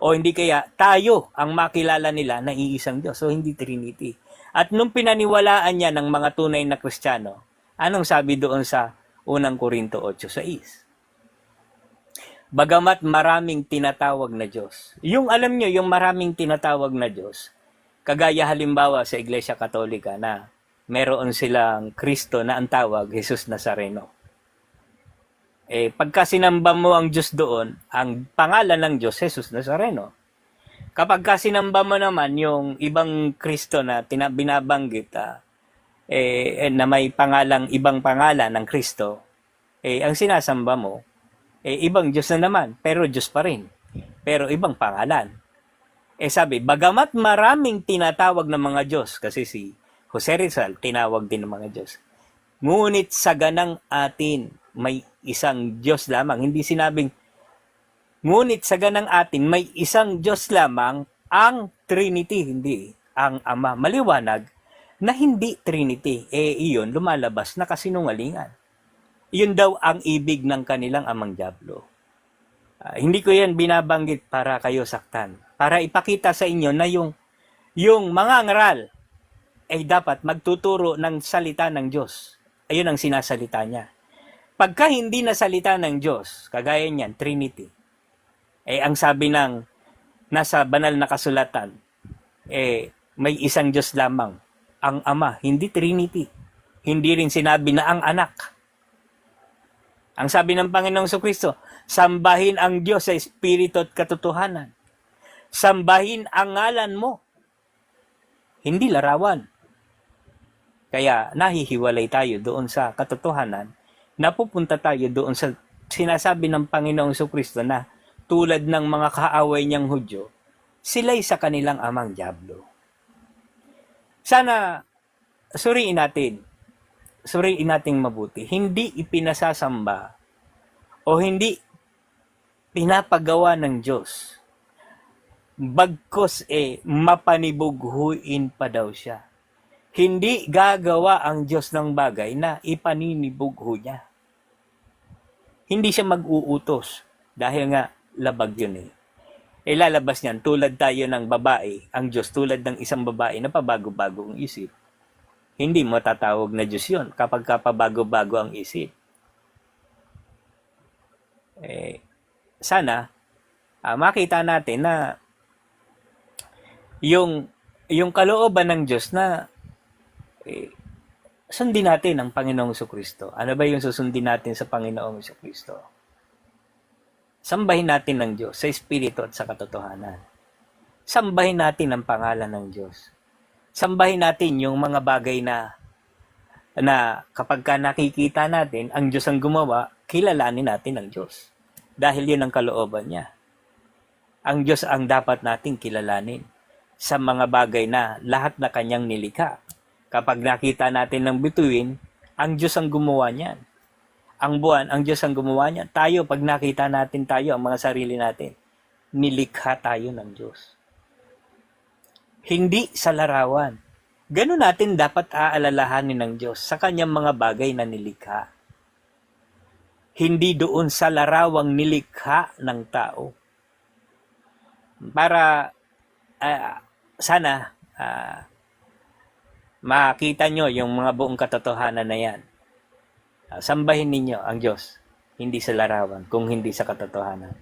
O hindi kaya tayo ang makilala nila na iisang Diyos. So hindi Trinity. At nung pinaniwalaan niya ng mga tunay na Kristiyano, anong sabi doon sa 1 Corinto 8:6? Bagamat maraming tinatawag na Diyos. Yung alam nyo, yung maraming tinatawag na Diyos, kagaya halimbawa sa Iglesia Katolika na meron silang Kristo na ang tawag, Jesus Nazareno. Pagka sinamba mo ang Diyos doon, ang pangalan ng Diyos, Jesus Nazareno. Kapag ka sinamba mo naman yung ibang Kristo na binabanggit, na may ibang pangalan ng Kristo, ang sinasamba mo, ibang Diyos na naman, pero Diyos pa rin. Pero ibang pangalan. Sabi, bagamat maraming tinatawag ng mga Diyos, kasi si Jose Rizal, tinawag din ng mga Diyos. Ngunit sa ganang atin, may isang Diyos lamang. Hindi sinabing, ngunit sa ganang atin, may isang Diyos lamang, ang Trinity, hindi ang Ama. Maliwanag na hindi Trinity. Iyon, lumalabas na kasinungalingan. Iyon daw ang ibig ng kanilang amang dyablo. Hindi ko yan binabanggit para kayo saktan. Para ipakita sa inyo na yung mga ngaral ay dapat magtuturo ng salita ng Diyos. Ayun ang sinasalita niya. Pagka hindi na salita ng Diyos, kagaya niyan, Trinity, ang sabi ng nasa banal na kasulatan, may isang Diyos lamang, ang Ama, hindi Trinity. Hindi rin sinabi na ang anak. Ang sabi ng Panginoong Jesucristo, sambahin ang Diyos sa Espiritu at katotohanan. Sambahin ang ngalan mo. Hindi larawan. Kaya nahihiwalay tayo doon sa katotohanan, napupunta tayo doon sa sinasabi ng Panginoong Jesucristo na tulad ng mga kaaway niyang Hudyo, sila'y sa kanilang amang dyablo. Sana suriin nating mabuti. Hindi ipinasasamba o hindi pinapagawa ng Diyos. Bagkos mapanibughuin pa daw siya. Hindi gagawa ang Diyos ng bagay na ipaninibugho niya. Hindi siya mag-uutos dahil nga labag yun Ilalabas niyan tulad tayo ng babae, ang Diyos tulad ng isang babae na pabago-bago ang isip. Hindi mo tatawag na Diyos yun kapag pabago-bago ang isip. Sana makita natin na yung kalooban ng Diyos na sundin natin ang Panginoong Jesucristo. Ano ba yung susundin natin sa Panginoong Jesucristo? Sambahin natin ng Diyos sa Espiritu at sa katotohanan. Sambahin natin ang pangalan ng Diyos. Sambahin natin yung mga bagay na kapag ka nakikita natin, ang Diyos ang gumawa, kilalanin natin ang Diyos. Dahil yun ang kalooban niya. Ang Diyos ang dapat nating kilalanin sa mga bagay na lahat na kanyang nilikha. Kapag nakita natin ng bituin, ang Diyos ang gumawa niyan. Ang buwan, ang Diyos ang gumawa niyan. Tayo, pag nakita natin tayo, ang mga sarili natin, nilikha tayo ng Diyos. Hindi sa larawan. Ganun natin dapat aalalahanin ng Diyos sa kanyang mga bagay na nilikha. Hindi doon sa larawang nilikha ng tao. Para sana makita nyo yung mga buong katotohanan na yan. Sambahin ninyo ang Diyos, hindi sa larawan, kung hindi sa katotohanan.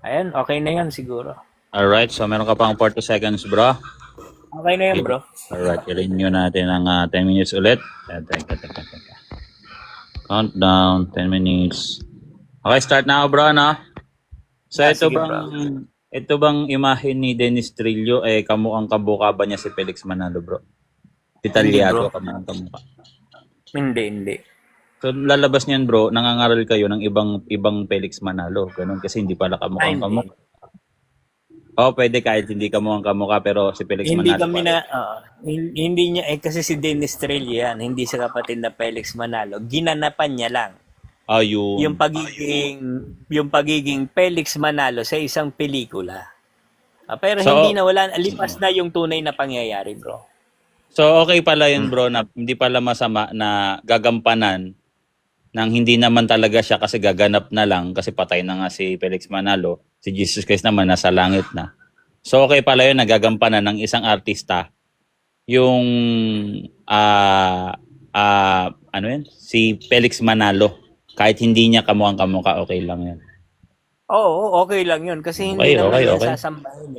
Ayan, okay na yan siguro. Alright, so meron ka pang 40 seconds, bro. Okay na yan, bro. Alright, i-renew natin ang 10 minutes ulit. Teka. Countdown, 10 minutes. Okay, start na ako, bro, no? So, Sige, bro. ito bang imahe ni Dennis Trillo, kamukhang kabuka ba niya si Felix Manalo, bro? Detalyado Hindi, bro. kamukhang kamuka. Hindi. So, lalabas niyan, bro, nangangaral kayo ng ibang Felix Manalo. Ganun, kasi hindi pala kamukhang kamuka. Oo, pwede kahit hindi kamukhang kamuka, pero si Felix Hindi Manalo. kami hindi niya, kasi si Dennis Trillo yan, hindi sa kapatid na Felix Manalo. Ginanapan niya lang. Yung pagiging Felix Manalo sa isang pelikula. Pero So, hindi na wala, lipas na yung tunay na pangyayari, bro. So, okay pala yun, bro, na hindi pala masama na gagampanan nang hindi naman talaga siya kasi gaganap na lang kasi patay na nga si Felix Manalo. Si Jesus Christ naman nasa langit na. So, okay pala yun na gagampanan ng isang artista yung si Felix Manalo. Kahit hindi niya kamukhang kamukha, okay lang yan. Oo, okay lang yun kasi hindi Okay. sasambahin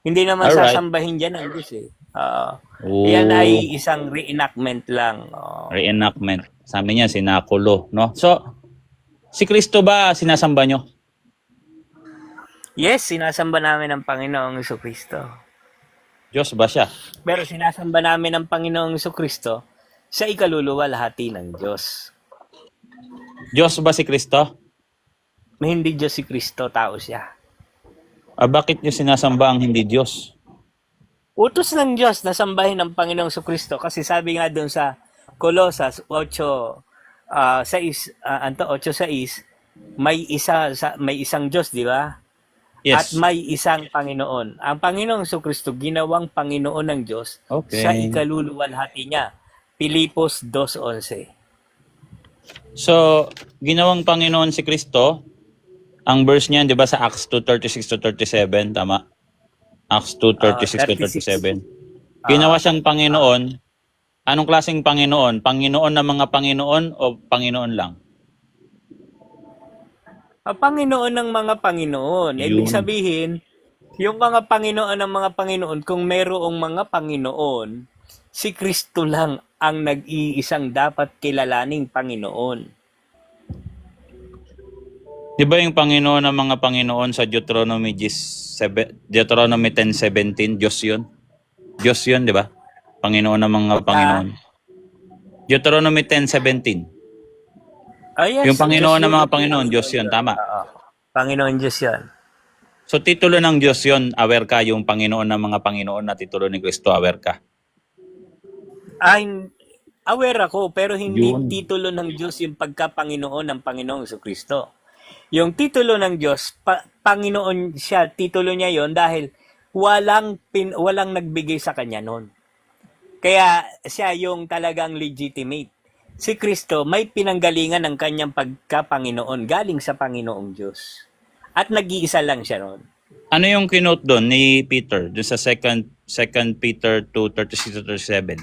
Hindi naman Alright. sasambahin dyan ang Diyos Oo. Yan ay isang reenactment lang. Reenactment. Sabi niya, sinakulo, no? So, si Kristo ba sinasamba nyo? Yes, sinasamba namin ang Panginoong Jesucristo. Diyos ba siya? Pero sinasamba namin ang Panginoong Jesucristo sa ikaluluwalhati ng Diyos. Diyos ba si Kristo? Hindi Diyos si Kristo, tao siya. Bakit nyo sinasamba ang hindi Diyos? Utos ng Diyos na sambahin ang Panginoong Jesucristo kasi sabi nga doon sa Colosas 8:6, may isang Diyos, di ba? At Yes. may isang Panginoon. Ang Panginoong Jesucristo ginawang Panginoon ng Diyos Okay. sa ikaluluwalhati niya. Pilipos 2:11. So, ginawang Panginoon si Kristo, ang verse niyan, di ba, sa Acts 2:36 to 37, tama? Acts 2:36 to 36. 37. Ginawa siyang Panginoon. Anong klaseng Panginoon? Panginoon ng mga Panginoon o Panginoon lang? Panginoon ng mga Panginoon. Ibig Yun. sabihin, yung mga Panginoon ng mga Panginoon, kung mayroong mga Panginoon, si Kristo lang ang nag-iisang dapat kilalaning Panginoon. Di ba yung Panginoon ng mga Panginoon sa Deuteronomy 10:17, Diyos yun? Diyos yun, di ba? Panginoon ng mga Panginoon. Deuteronomy 10:17. Yes, Yung Panginoon Diyos ng mga yun. Panginoon, Diyos yun, tama. Panginoon Diyos yan. So titulo ng Diyos yun, aware ka, yung Panginoon ng mga Panginoon na titulo ni Kristo, aware ka. Aware ako, pero hindi Yun. titulo ng Diyos yung pagka-Panginoon ng Panginoong Kristo. Yung titulo ng Diyos, Panginoon siya, titulo niya yon dahil walang nagbigay sa kanya noon. Kaya siya yung talagang legitimate. Si Kristo may pinanggalingan ng kanyang pagka-Panginoon galing sa Panginoong Diyos. At nag-iisa lang siya noon. Ano yung kinote doon ni Peter, doon sa 2 Peter 2:36 to 37?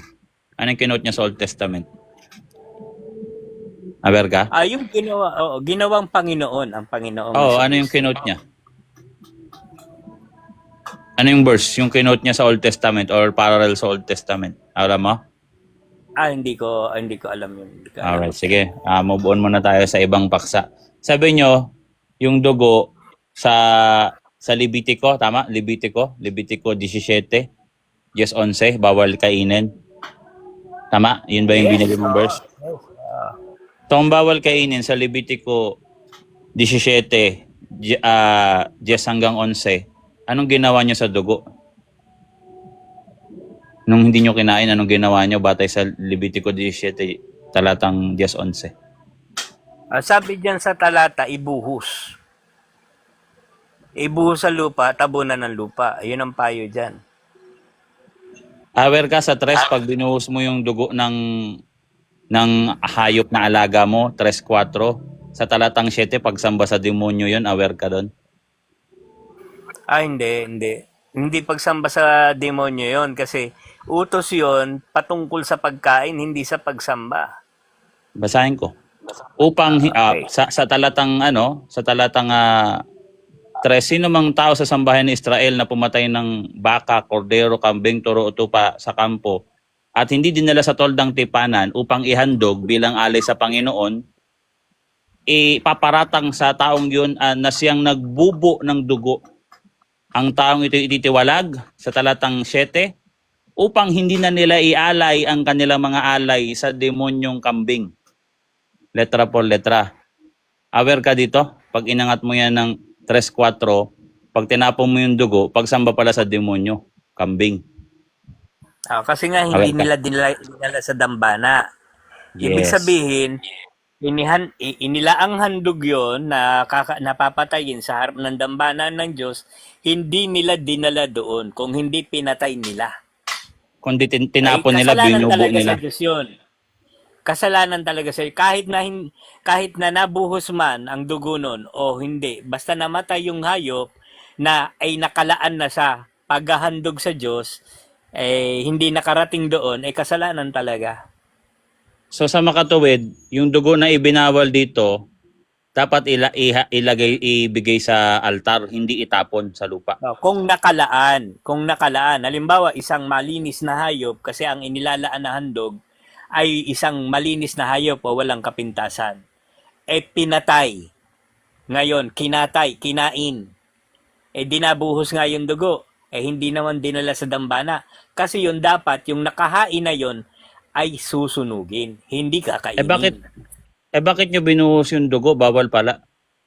Ano yung kinote niya sa Old Testament? Aware ka? Yung ginawang Panginoon, ang Panginoong Oo, Kristo. ano yung kinote niya? Ano yung verse, yung kinote niya sa Old Testament or parallel sa Old Testament? Alam mo? Hindi ko alam yun. Hindi ko alam. Alright, sige. Move on muna tayo sa ibang paksa. Sabi nyo, yung dugo sa Levitico, tama? Levitico 17, 10:11, bawal kainin. Tama? Yun ba yung binili mong verse? Itong bawal kainin sa Levitico 17, 10 hanggang 11, anong ginawa nyo sa dugo? Nung hindi nyo kinain, anong ginawa nyo batay sa Levitico 17, talatang 10:11? Sabi diyan sa talata, ibuhos. Ibuhos sa lupa, tabunan ng lupa. Ayun ang payo diyan. Aware ka sa tres pag binuhos mo yung dugo ng hayop na alaga mo, 3:4. Sa talatang 7, pagsamba sa demonyo yun, aware ka doon? Hindi. Hindi pagsamba sa demonyo yon kasi utos yon patungkol sa pagkain, hindi sa pagsamba. Basahin ko. Upang Okay. sa talatang 3, sino mang tao sa sambahan ni Israel na pumatay ng baka, kordero, kambing, toro o tupa sa kampo at hindi dinala sa toldang tipanan upang ihandog bilang alay sa Panginoon, ipaparatang sa taong yun na siyang nagbubo ng dugo. Ang taong ito ititiwalag sa talatang 7 upang hindi na nila ialay ang kanilang mga alay sa demonyong kambing. Letra por letra. Aware ka dito? Pag inangat mo yan ng 3:4, pag tinapon mo yung dugo, pagsamba pala sa demonyo, kambing. Kasi nga hindi Aware ka? nila dinala sa dambana. Ibig Yes. sabihin, inilaang handog yon na napapatayin sa harap ng dambana ng Diyos, hindi nila dinala doon kung hindi pinatay nila. Kundi tinapon nila, Kasalanan binubo talaga nila. sa Diyos yun. Kasalanan talaga sa kahit na nabuhos man ang dugo nun o hindi, basta namatay yung hayop na ay nakalaan na sa paghahandog sa Diyos, hindi nakarating doon, kasalanan talaga. So sa makatuwid, yung dugo na ibinawal dito, dapat ibigay sa altar, hindi itapon sa lupa. Kung nakalaan, halimbawa isang malinis na hayop kasi ang inilalaan na handog ay isang malinis na hayop o walang kapintasan. Pinatay. Ngayon, kinain. Dinabuhos nga yung dugo. Hindi naman dinala sa dambana. Kasi yun dapat, yung nakahain na yun ay susunugin. Hindi kakainin. Bakit nyo binuhos yung dugo? Bawal pala.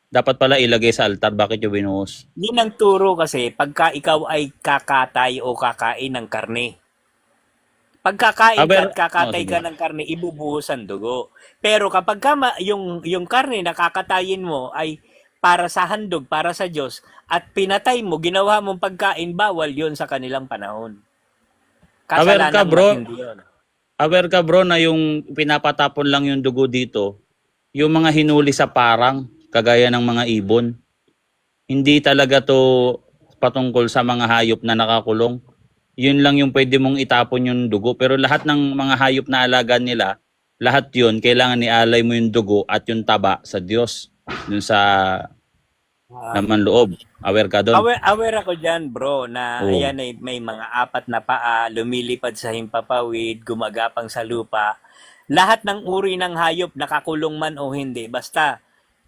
Dapat pala ilagay sa altar. Bakit nyo binuhos? Yun ang turo kasi pagka ikaw ay kakatay o kakain ng karne. Pagkakain ka at kakatay ka ng karne, ibubuhos ang dugo. Pero kapag yung karne na kakatayin mo ay para sa handog, para sa Diyos, at pinatay mo, ginawa mong pagkain, bawal yon sa kanilang panahon. Aware ka, bro? Matindi yun. Aware ka, bro, na yung pinapatapon lang yung dugo dito, yung mga hinuli sa parang, kagaya ng mga ibon. Hindi talaga to patungkol sa mga hayop na nakakulong. Yun lang yung pwede mong itapon yung dugo. Pero lahat ng mga hayop na alaga nila, lahat yun, kailangan ialay mo yung dugo at yung taba sa Diyos. Dun sa naman loob. Aware ka doon? Aware ako dyan, bro, na Oo. ayan ay may mga apat na paa, lumilipad sa himpapawid, gumagapang sa lupa. Lahat ng uri ng hayop, nakakulong man o hindi, basta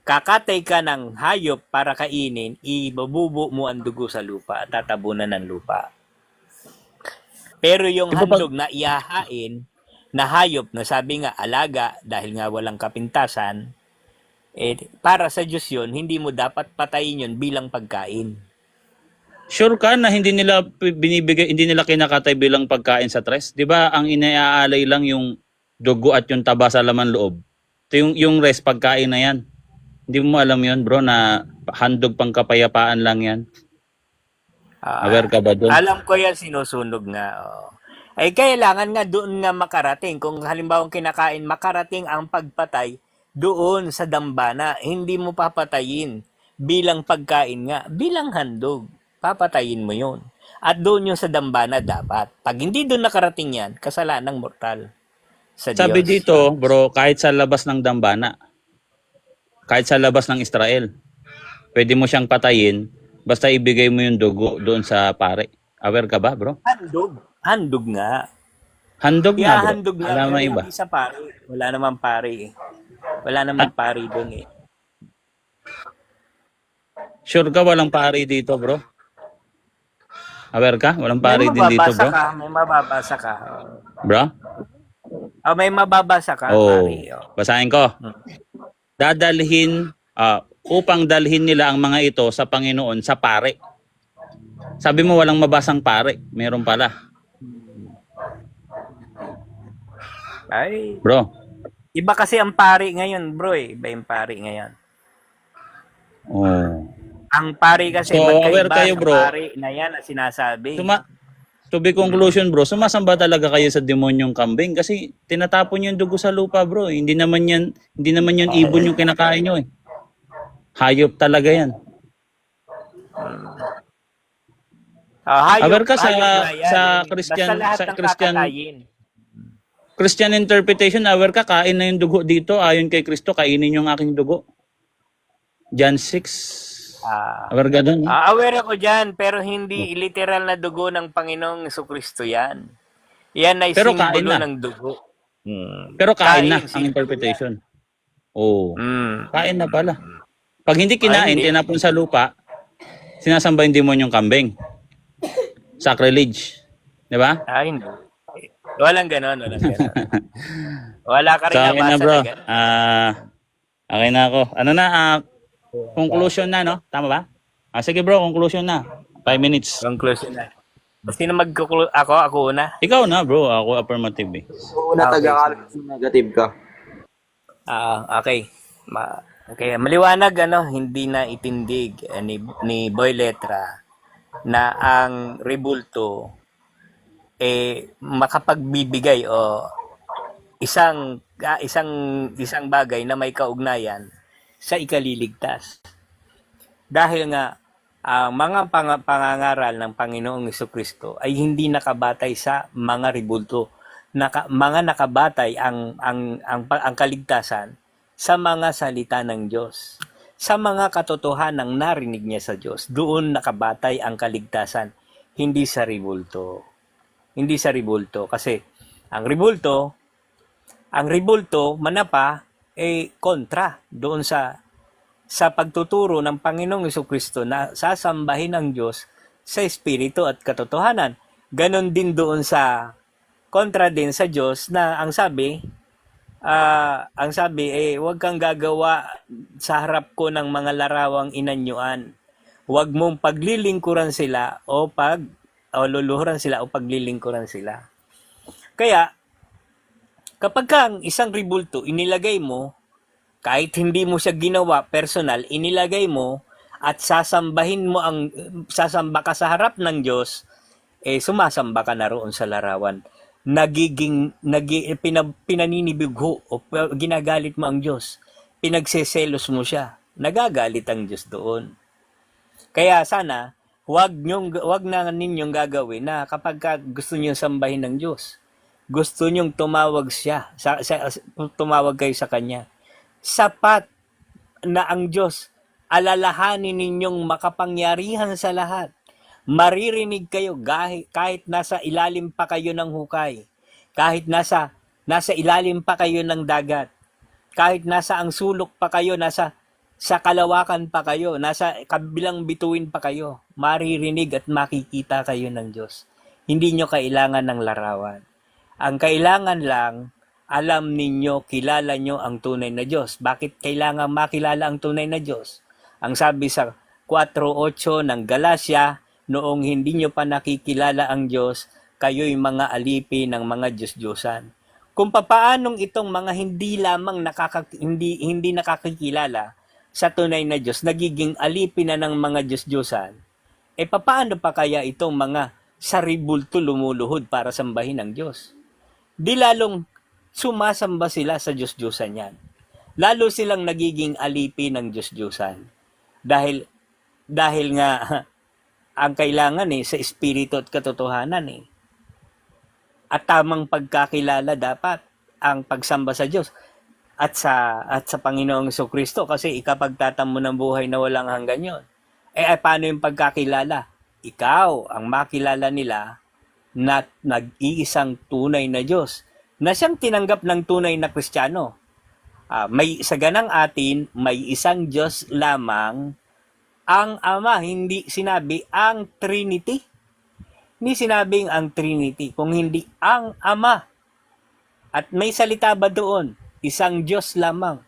kakatay ka ng hayop para kainin, ibabubo mo ang dugo sa lupa at tatabunan ng lupa. Pero yung Di ba pag- handog na ihahain na hayop na sabi nga alaga dahil nga walang kapintasan, para sa Diyos yun, hindi mo dapat patayin yun bilang pagkain. Sure ka na hindi nila binibigay, hindi nila kinakatay bilang pagkain sa tres? 'Di ba? Ang inaalay lang yung dugo at yung taba sa laman loob. Ito yung rest pagkain na 'yan. Hindi mo alam 'yon, bro, na handog pang kapayapaan lang 'yan. Aware ka ba doon? Alam ko yan, sinusunog nga. Oo. Ay kailangan nga doon nga makarating. Kung halimbawa kinakain, makarating ang pagpatay doon sa dambana. Hindi mo papatayin bilang pagkain nga, bilang handog. Papatayin mo yun. At doon yung sa dambana dapat. Pag hindi doon nakarating yan, kasalanang mortal sa Diyos. Sabi dito, bro, kahit sa labas ng dambana, kahit sa labas ng Israel, pwede mo siyang patayin basta ibigay mo yung dugo doon sa pare. Aware ka ba, bro? Handog. Handog nga. Handog nga, bro. Handog nga. Alam mo pero iba. hindi sa pari. Wala namang pari eh. Wala namang pari doon eh. Sure ka walang pare dito, bro? Aware ka? Walang pare din dito, bro? May mababasa ka. Bro? May mababasa ka, Oh, pare. Oh. basahin ko. Dadalhin, upang dalhin nila ang mga ito sa Panginoon sa pare. Sabi mo walang mabasang pare. Meron pala. Ay, Bro. iba kasi ang pari ngayon, bro eh. Iba yung pari ngayon. Oh. Ang pari kasi So, magkaiba aware kayo, sa bro. pari na yan na sinasabi. To be conclusion, bro, sumasamba talaga kayo sa demonyong kambing kasi tinatapon yung dugo sa lupa, bro. Hindi naman yan ibon yung kinakain nyo eh. Hayop talaga yan. Aware ka sa Christian interpretation, aware ka, kain na yung dugo dito, ayon kay Kristo, kainin yung aking dugo. John 6. Aware ka dun? Aware ako dyan, pero hindi literal na dugo ng Panginoong Jesucristo yan. Yan ay Pero kain simbolo na. ng dugo. Pero kain na ang simbolo interpretation. Oh. yan. Kain na pala. Pag hindi kinain, hindi. tinapon sa lupa, sinasamba yung demonyong kambing. Sacrilege. Di ba? Hindi. Walang ganon. Wala ka rin So, akin na, nabasa bro. na ganon. Okay na ako. Ano na? Conclusion na, no? Tama ba? Sige, bro. Conclusion na. 5 minutes. Conclusion na. Sino ako una? Ikaw na, bro. Ako affirmative eh. Una taga-calculus negative ka. Okay. Okay, maliwanag hindi na itindig ni Boy Letra na ang rebulto makapagbibigay o isang bagay na may kaugnayan sa ikaliligtas. Dahil nga ang mga pangangaral ng Panginoong Jesucristo ay hindi nakabatay sa mga rebulto. Mga nakabatay ang kaligtasan sa mga salita ng Diyos. Sa mga katotohanang narinig niya sa Diyos, doon nakabatay ang kaligtasan, hindi sa rebulto. Hindi sa rebulto kasi ang rebulto manapa kontra doon sa pagtuturo ng Panginoong Jesucristo na sasambahin ang Diyos sa espiritu at katotohanan. Ganon din doon sa kontra din sa Diyos na ang sabi huwag kang gagawa sa harap ko ng mga larawang inanyuan. Huwag mong paglilingkuran sila o luluhuran sila o paglilingkuran sila. Kaya kapag ang isang rebulto inilagay mo, kahit hindi mo siya ginawa personal, inilagay mo at sasamba ka sa harap ng Diyos, sumasamba ka na roon sa larawan. Pinaninibig o ginagalit mo ang Diyos. pinagseselos mo siya. Nagagalit ang Diyos doon. Kaya sana, wag na ninyong gagawin na kapag gusto niyo sambahin ng Diyos, gusto niyong tumawag tumawag kayo sa Kanya. Sapat na ang Diyos, alalahanin ninyong makapangyarihan sa lahat. Maririnig kayo kahit nasa ilalim pa kayo ng hukay, kahit nasa ilalim pa kayo ng dagat, kahit nasa ang sulok pa kayo, sa kalawakan pa kayo, nasa kabilang bituin pa kayo, maririnig at makikita kayo ng Diyos. Hindi nyo kailangan ng larawan. Ang kailangan lang, alam ninyo, kilala nyo ang tunay na Diyos. Bakit kailangan makilala ang tunay na Diyos? Ang sabi sa 4:8 ng Galacia, noong hindi nyo pa nakikilala ang Diyos, kayo'y mga alipin ng mga Diyos-Diyosan. Kung papaanong itong mga hindi lamang hindi nakakikilala sa tunay na Diyos, nagiging alipin na ng mga Diyos-Diyosan, papaano pa kaya itong mga saribulto lumuluhod para sambahin ang Diyos? Di lalong sumasamba sila sa Diyos-Diyosan yan. Lalo silang nagiging alipin ng Diyos-Diyosan. Dahil nga, ang kailangan sa espiritu at katotohanan At tamang pagkakilala dapat ang pagsamba sa Diyos at sa Panginoong Jesucristo, kasi ikapagtatamo ng buhay na walang hanggan yon. Paano yung pagkakilala? Ikaw ang makilala nila na nag-iisang tunay na Diyos, na siyang tinanggap ng tunay na Kristiyano. Sa ganang atin, may isang Diyos lamang, ang Ama. Hindi sinabi ang Trinity. Hindi sinabing ang Trinity, kung hindi ang Ama. At may salita ba doon? Isang Diyos lamang,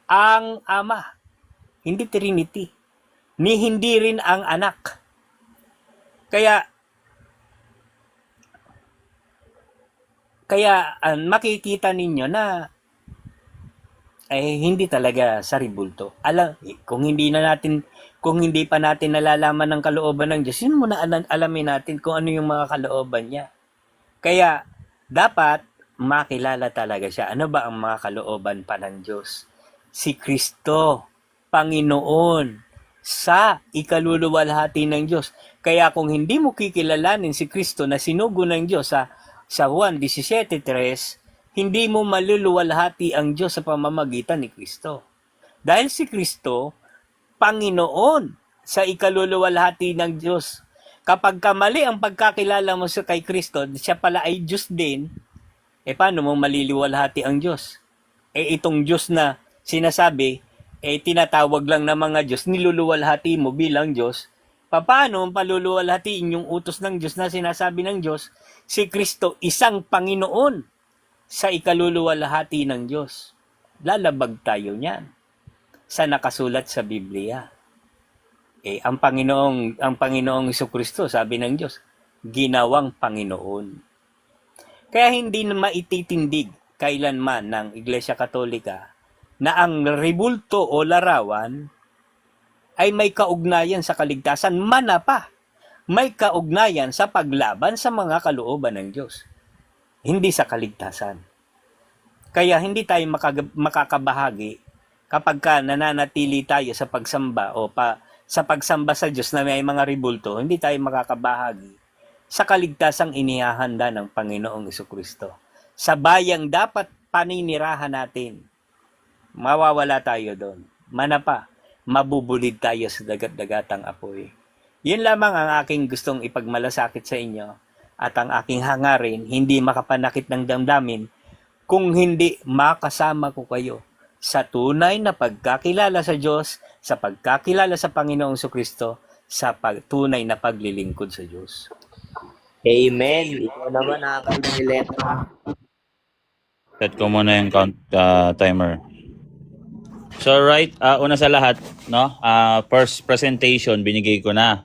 ang Ama. Hindi Trinity. Ni hindi rin ang Anak. Kaya makikita ninyo na hindi talaga saribulto. Kung hindi pa natin nalalaman ng kalooban ng Diyos, yun muna alamin natin kung ano yung mga kalooban niya. Kaya dapat makilala talaga siya. Ano ba ang mga kalooban pa ng Diyos? Si Kristo, Panginoon, sa ikaluluwalhati ng Diyos. Kaya kung hindi mo kikilalanin si Kristo na sinugo ng Diyos sa Juan 17:3, hindi mo maluluwalhati ang Diyos sa pamamagitan ni Kristo. Dahil si Kristo, Panginoon sa ikaluluwalhati ng Diyos. Kapag mali ang pagkakilala mo kay Kristo, siya pala ay Diyos din, paano mo maliliwalhati ang Diyos? Itong Diyos na sinasabi, tinatawag lang ng mga Diyos, niluluwalhati mo bilang Diyos. Paano mo paluluwalhatiin yung utos ng Diyos na sinasabi ng Diyos? Si Kristo, isang Panginoon sa ikaluluwalhati ng Diyos. Lalabag tayo niyan sa nakasulat sa Biblia. Ang Panginoong Jesucristo, sabi ng Diyos, ginawang Panginoon. Kaya hindi na maititindig kailanman ng Iglesia Katolika na ang ribulto o larawan ay may kaugnayan sa kaligtasan, pa may kaugnayan sa paglaban sa mga kalooban ng Diyos, hindi sa kaligtasan. Kaya hindi tayo makakabahagi kapag nananatili tayo sa pagsamba sa pagsamba sa Diyos na may mga ribulto, hindi tayo makakabahagi sa kaligtasang inihahanda ng Panginoong Jesucristo. Sa bayang dapat paninirahan natin, mawawala tayo doon. Mabubulid tayo sa dagat-dagatang apoy. Yun lamang ang aking gustong ipagmalasakit sa inyo at ang aking hangarin, hindi makapanakit ng damdamin kung hindi makasama ko kayo sa tunay na pagkakilala sa Diyos, sa pagkakilala sa Panginoong Jesucristo, sa tunay na paglilingkod sa Diyos. Amen. Ikaw naman nakakalimutan. Set ko muna yung timer. So right, una sa lahat, no? First presentation binigay ko na.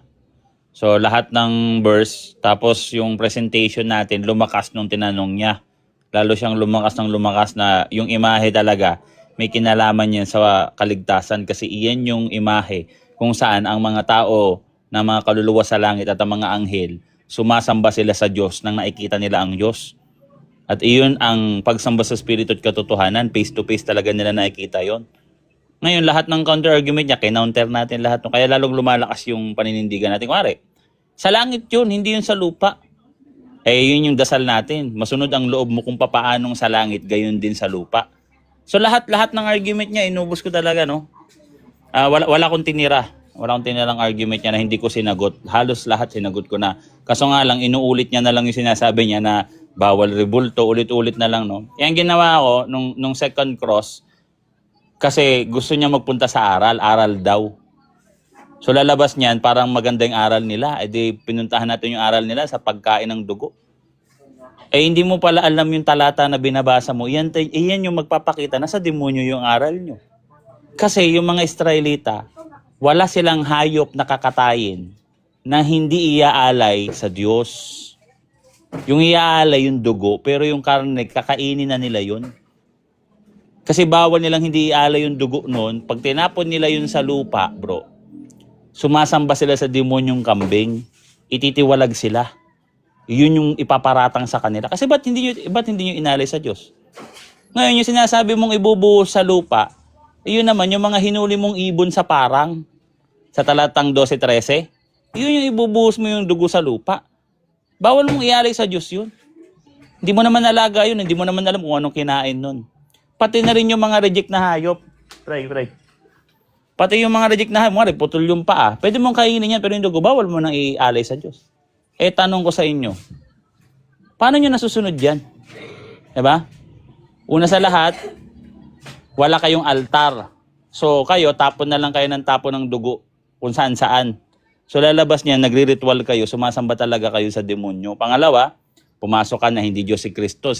So lahat ng verse, tapos yung presentation natin lumakas nung tinanong niya. Lalo siyang lumakas na yung imahe talaga may kinalaman yan sa kaligtasan, kasi iyan yung imahe kung saan ang mga tao na mga kaluluwa sa langit at ang mga anghel sumasamba sila sa Diyos nang nakikita nila ang Diyos. At iyon ang pagsamba sa Espiritu at katotohanan, face to face talaga nila nakikita yon. Ngayon, lahat ng counter-argument niya, kinounter natin lahat. Kaya lalong lumalakas yung paninindigan natin. Kunwari, sa langit yun, hindi yun sa lupa. Eh, yun yung dasal natin. Masunod ang loob mo kung papaanong sa langit, gayon din sa lupa. So, lahat ng argument niya, inubos ko talaga, no? Wala akong tinira. Wala akong tinirang argument niya na hindi ko sinagot. Halos lahat sinagot ko na. Kaso nga lang, inuulit niya na lang yung sinasabi niya na bawal rebulto, ulit-ulit na lang, no? Kaya ang ginawa ko, nung second cross, kasi gusto niya magpunta sa aral daw. So lalabas niyan, parang maganda yung aral nila. Eh di pinuntahan natin yung aral nila sa pagkain ng dugo. Eh hindi mo pala alam yung talata na binabasa mo. Iyan yung magpapakita na sa demonyo yung aral nyo. Kasi yung mga Israelita, wala silang hayop na kakatayin na hindi iaalay sa Diyos. Yung iaalay yung dugo, pero yung karne, kakainin na nila yun. Kasi bawal nilang hindi iaalay yung dugo noon. Pag tinapon nila yun sa lupa, bro, sumasamba sila sa demonyong kambing, ititiwalag sila. Yun yung ipaparatang sa kanila. Kasi ba't hindi nyo inalay sa Diyos? Ngayon, yung sinasabi mong ibubuhos sa lupa, yun naman, yung mga hinuli mong ibon sa parang, sa talatang 12-13, yun yung ibubuhos mo yung dugo sa lupa. Bawal mong ialay sa Diyos yun. Hindi mo naman alaga yun, hindi mo naman alam kung anong kinain nun. Pati na rin yung mga reject na hayop. Pray. Pati yung mga reject na hayop, putol yung paa. Pwede mong kainin yan, pero yung dugo, bawal mo nang ialay sa Diyos. Eh, tanong ko sa inyo, paano nyo nasusunod yan? Diba? Una sa lahat, wala kayong altar. So, kayo, tapon na lang kayo ng tapon ng dugo kung saan-saan. So, lalabas niyan, nagre-ritual kayo, sumasamba talaga kayo sa demonyo. Pangalawa, pumasok ka na hindi Diyos si Kristo.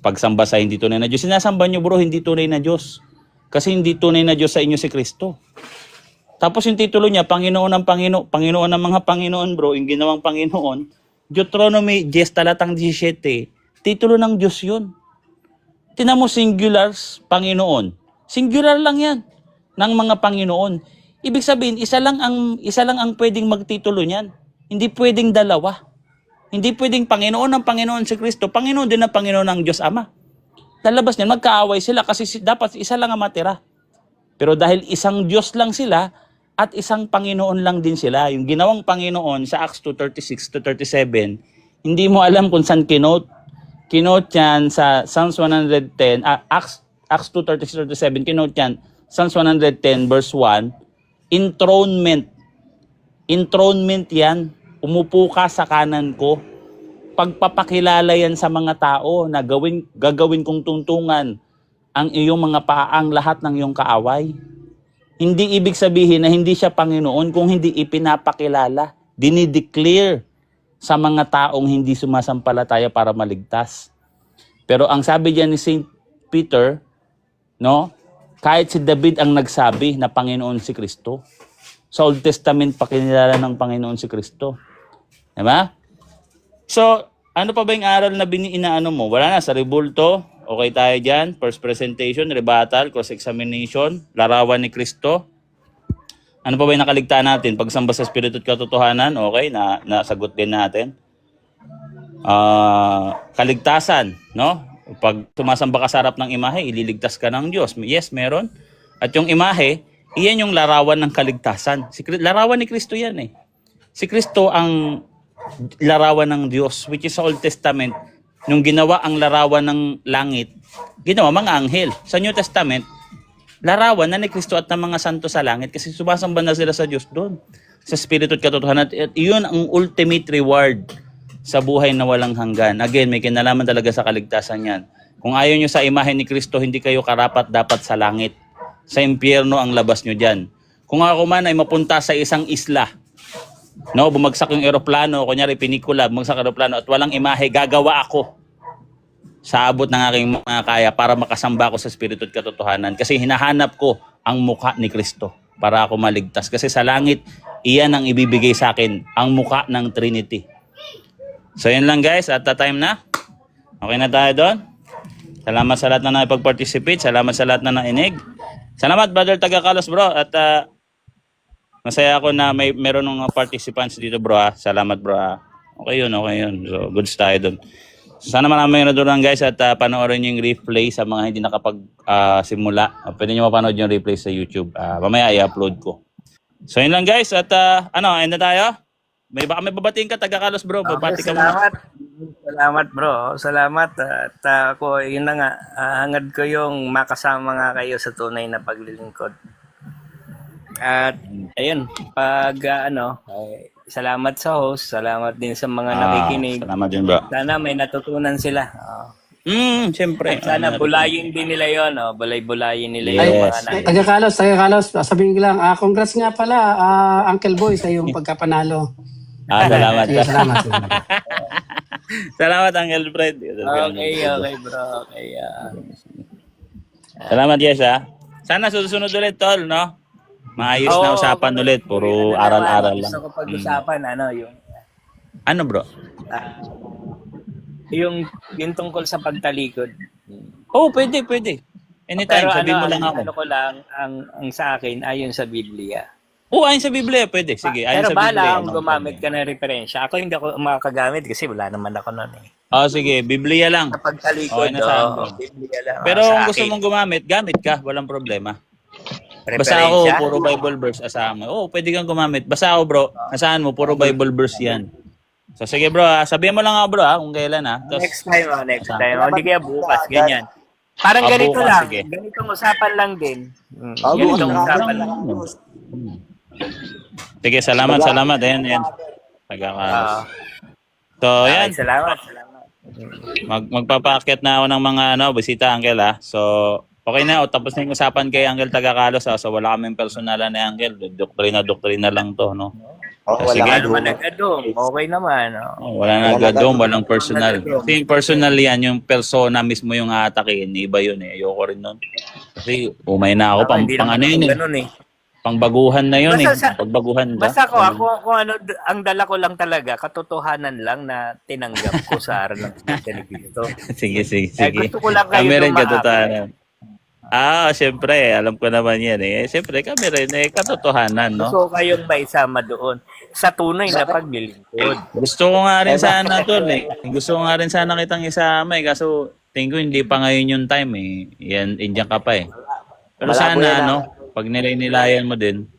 Pagsamba sa hindi tunay na Diyos. Sinasamba nyo, bro, hindi tunay na Diyos. Kasi hindi tunay na Diyos sa inyo si Kristo. Tapos yung titulo niya, Panginoon ng Panginoon ng mga Panginoon, bro, yung ginawang Panginoon, Deuteronomy 10, talatang 17, titulo ng Diyos yun. Tingnan mo, singulars, Panginoon. Singular lang yan, ng mga Panginoon. Ibig sabihin, isa lang ang pwedeng magtitulo niyan. Hindi pwedeng dalawa. Hindi pwedeng Panginoon ng Panginoon si Kristo, Panginoon din ng Panginoon ng Diyos Ama. Lalabas niyan, magkaaway sila kasi dapat isa lang ang matira. Pero dahil isang Diyos lang sila at isang Panginoon lang din sila, yung ginawang Panginoon sa Acts 2:36-37, hindi mo alam kung saan kinote. Kinote yan sa Psalms 110, Acts 2:36-37, kinote yan, Psalms 110 verse 1, enthronement. Enthronement yan. Umupo ka sa kanan ko. Pagpapakilala yan sa mga tao na gagawin kong tuntungan ang iyong mga paang lahat ng iyong kaaway. Hindi ibig sabihin na hindi siya Panginoon kung hindi ipinapakilala. Dinideclare sa mga taong hindi sumasampalataya para maligtas. Pero ang sabi diyan ni St. Peter, no, kahit si David ang nagsabi na Panginoon si Kristo. Sa Old Testament pakinilala ng Panginoon si Kristo. Diba? So, ano pa ba yung aral na inaano mo? Wala na, sa rebulto, okay tayo dyan. First presentation, rebuttal, cross-examination, larawan ni Kristo. Ano pa ba yung nakaligtaan natin? Pagsamba sa Espiritu at katotohanan, okay, nasagot din natin. Kaligtasan, no? Pag sumasamba ka sa harap ng imahe, ililigtas ka ng Diyos. Yes, meron. At yung imahe, iyan yung larawan ng kaligtasan. Larawan ni Kristo yan eh. Si Kristo ang larawan ng Diyos, which is sa Old Testament, nung ginawa ang larawan ng langit, ginawa mga anghel. Sa New Testament, larawan na ni Kristo at ng mga santo sa langit kasi sumasamba na sila sa Diyos doon. Sa Espiritu at katotohanan. At iyon ang ultimate reward sa buhay na walang hanggan. Again, may kinalaman talaga sa kaligtasan yan. Kung ayaw nyo sa imahe ni Kristo, hindi kayo karapat dapat sa langit. Sa impyerno ang labas nyo dyan. Kung ako man ay mapunta sa isang isla, no, bumagsak yung eroplano, kunyari pinikula, bumagsak yung eroplano at walang imahe, gagawa ako sa abot ng aking mga kaya para makasamba ako sa Espiritu at katotohanan. Kasi hinahanap ko ang mukha ni Kristo para ako maligtas. Kasi sa langit, iyan ang ibibigay sa akin, ang mukha ng Trinity. So yun lang guys, at the time na. Okay na tayo doon. Salamat sa lahat na nakipag-participate. Salamat sa lahat na nainig. Salamat Brother Tagakalos bro. At masaya ako na meron ng participants dito bro. Salamat bro. Okay yun. So goods tayo doon. Sana marami yung natutunan guys at panoorin yung replay sa mga hindi nakapag-simula. Pwede nyo mapanood yung replay sa YouTube. Mamaya i-upload ko. So yun lang guys at end na tayo. Baka may babatiin ka, taga Carlos bro. Babati ka muna. Salamat. Salamat bro. Salamat. At ako, yun na nga, hangad ko yung makasama nga kayo sa tunay na paglilingkod. At ayun, salamat sa host, salamat din sa mga nakikinig. Salamat din bro. Sana may natutunan sila. Siyempre. Sana bulayin din nila yon, bulay-bulayin nila yung Yes. mga nakikinig. Taga Carlos, sabihin ko lang, congrats nga pala, Uncle Boy, sa iyong pagkapanalo. Salamat. Sige, salamat. Salamat Uncle Fred. Okay bro. Okay. Salamat guys Sana susunod ulit tol, no? Maayos na usapan ulit, puro aral-aral lang. Gusto ko pag-usapan, yung Ano bro? yung tungkol sa pagtalikod. Pwede. Anytime, Pero sabihin mo lang ako. ko lang, ang sa akin, ayon sa Biblia. Ayon sa Biblia, pwede. Sige, ayon Pero sa Biblia. bahala kung gumamit ka ng referensya. Ako hindi ako makagamit kasi wala naman ako noon eh. Sige, Biblia lang. Sa pagtalikod, Okay na sa akin. Biblia lang. Pero sa kung gusto akin. mong gumamit, gamit ka, walang problema. Basta Referensya? ako, puro Bible verse asahan mo. Pwede kang gumamit. Basta ako bro, asahan mo, puro Bible verse yan. So sige bro, sabihin mo lang ako bro kung kailan Tapos, Next time. Hindi kaya bukas, ganyan. Parang ganito bukas, lang. sige. Ganitong usapan lang din. bukas Ganitong na. usapan lang. Sige, salamat. Ayan. Taga-Carlos. So, yan. Salamat. Magpapaakyat na ako ng mga bisita, Uncle So, okay na. Tapos na yung usapan kay Uncle Taga-Carlos So, wala kaming personalan ni Uncle. Doktrina lang to, no? Wala sige. ka Wala naman nag-adom. Okay naman. Wala na gadom, walang personal. Kasi yung personal yan, yung persona mismo yung aatakin. Iba yun Ayoko rin nun. Kasi umay na ako. Hindi Pang ano naman yun ganun eh. Pangbaguhan na yun Pagbaguhan ba? Basta ako kung ano, ang dala ko lang talaga, katotohanan lang na tinanggap ko sa aral ng Kristo. sige. Gusto ko lang kayo Kami rin dumaan. katotohanan. Siyempre, alam ko naman yan Siyempre, kami rin katotohanan, no? Gusto ko kayong maisama doon sa tunay na paglilingkod. Gusto ko nga rin sana tol Gusto ko nga rin sana kitang isama kaso tingin ko hindi pa ngayon yung time Yan, indiyan ka pa Pero Malabo sana, yan, pag nilay-nilayan mo din.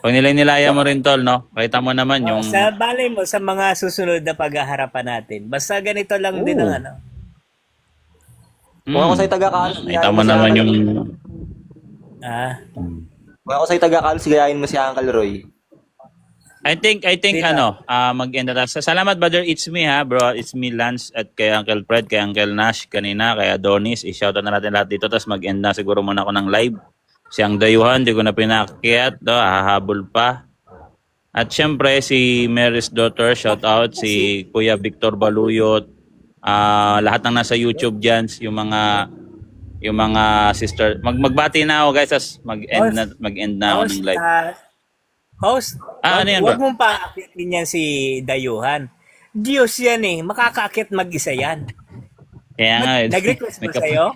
Pag nilay-nilayan mo rin tol, no? Kita mo naman yung... Sa balay mo, sa mga susunod na paghaharapan natin, basta ganito lang din ang Kung ako sa'yo taga-Carlos, Kita mo naman yung... Kung ako sa'yo taga-Carlos, gayahin mo si Uncle Roy. I think mag-end na tayo. Salamat brother, it's me bro. It's me Lance at kay Uncle Fred, kay Uncle Nash kanina, kay Adonis. I-shoutout na natin lahat dito tapos mag-end na siguro muna ako ng live. Siyang dayuhan, di ko na pinakyat, hahabol pa. At syempre si Mary's daughter, shoutout si Kuya Victor Baluyot. Lahat ng nasa YouTube diyan, yung mga sister. Magbati na ako guys, tapos mag-end na ako ng live. Host, ano yan, huwag bro? mong paakyatin yan si Dayuhan. Diyos yan makakaakit mag-isa yan. Kaya nga, Nag-request ba sa'yo?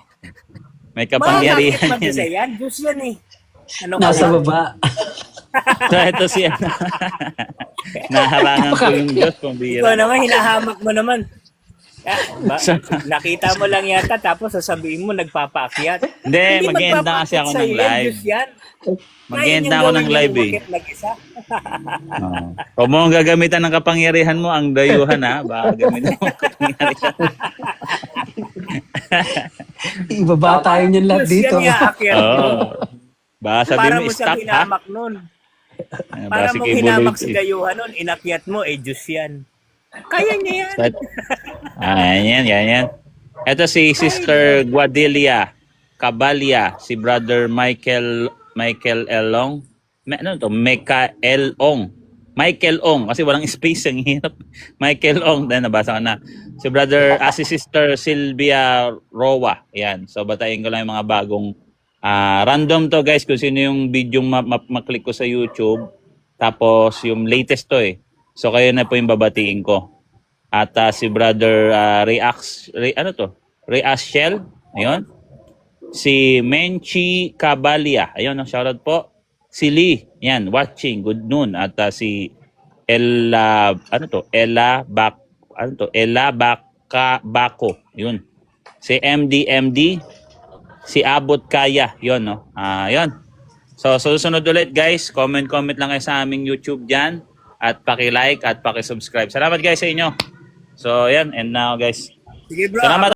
may kapangyarihan Makakaakit mag-isa yan. yan. Diyos yan Ano ka Nasa ba? baba. So, ito siya. Naharangan ko yung Diyos, Ikaw pambira. naman, hinahamak mo naman. Nakita mo lang yata tapos sasabihin mo nagpapaakyat. Hindi, mag-end na kasi ako ng live. Mag-end na ako ng live Kung mo gagamitan ng kapangyarihan mo, ang dayuhan baka gamitin mo ang kapangyarihan. Ibaba tayo niyan lahat dito. Baka sabihin Para mo, mo siya stop hinamak nun. Para mo hinamak si Dayuhan nun, inakyat mo, Diyos yan. Kaya niya yan. Yan. Ito si Sister Guadilia Cabalia, si Brother Michael Elong. Michael Ong, kasi walang space, ang hirap. Michael Ong, then nabasa ko na. Si Sister Sylvia Roa. Yan. So batayin ko lang yung mga bagong random to guys, kung sino yung video maklik ko sa YouTube. Tapos yung latest to So kayo na po yung babatiin ko. At si Brother Reaxiel, ayun. Si Menchi Cabalia, ayun, shoutout po. Si Lee, yan, watching, good noon. At si Ella Bako. Yun. Si MD, si Abot Kaya. Yun, no? Yun. So, susunod ulit, guys. Comment lang kayo sa aming YouTube dyan. At paki-like at paki-subscribe. Salamat, guys, sa inyo. So, yan. And now, guys. Sige bro. Salamat.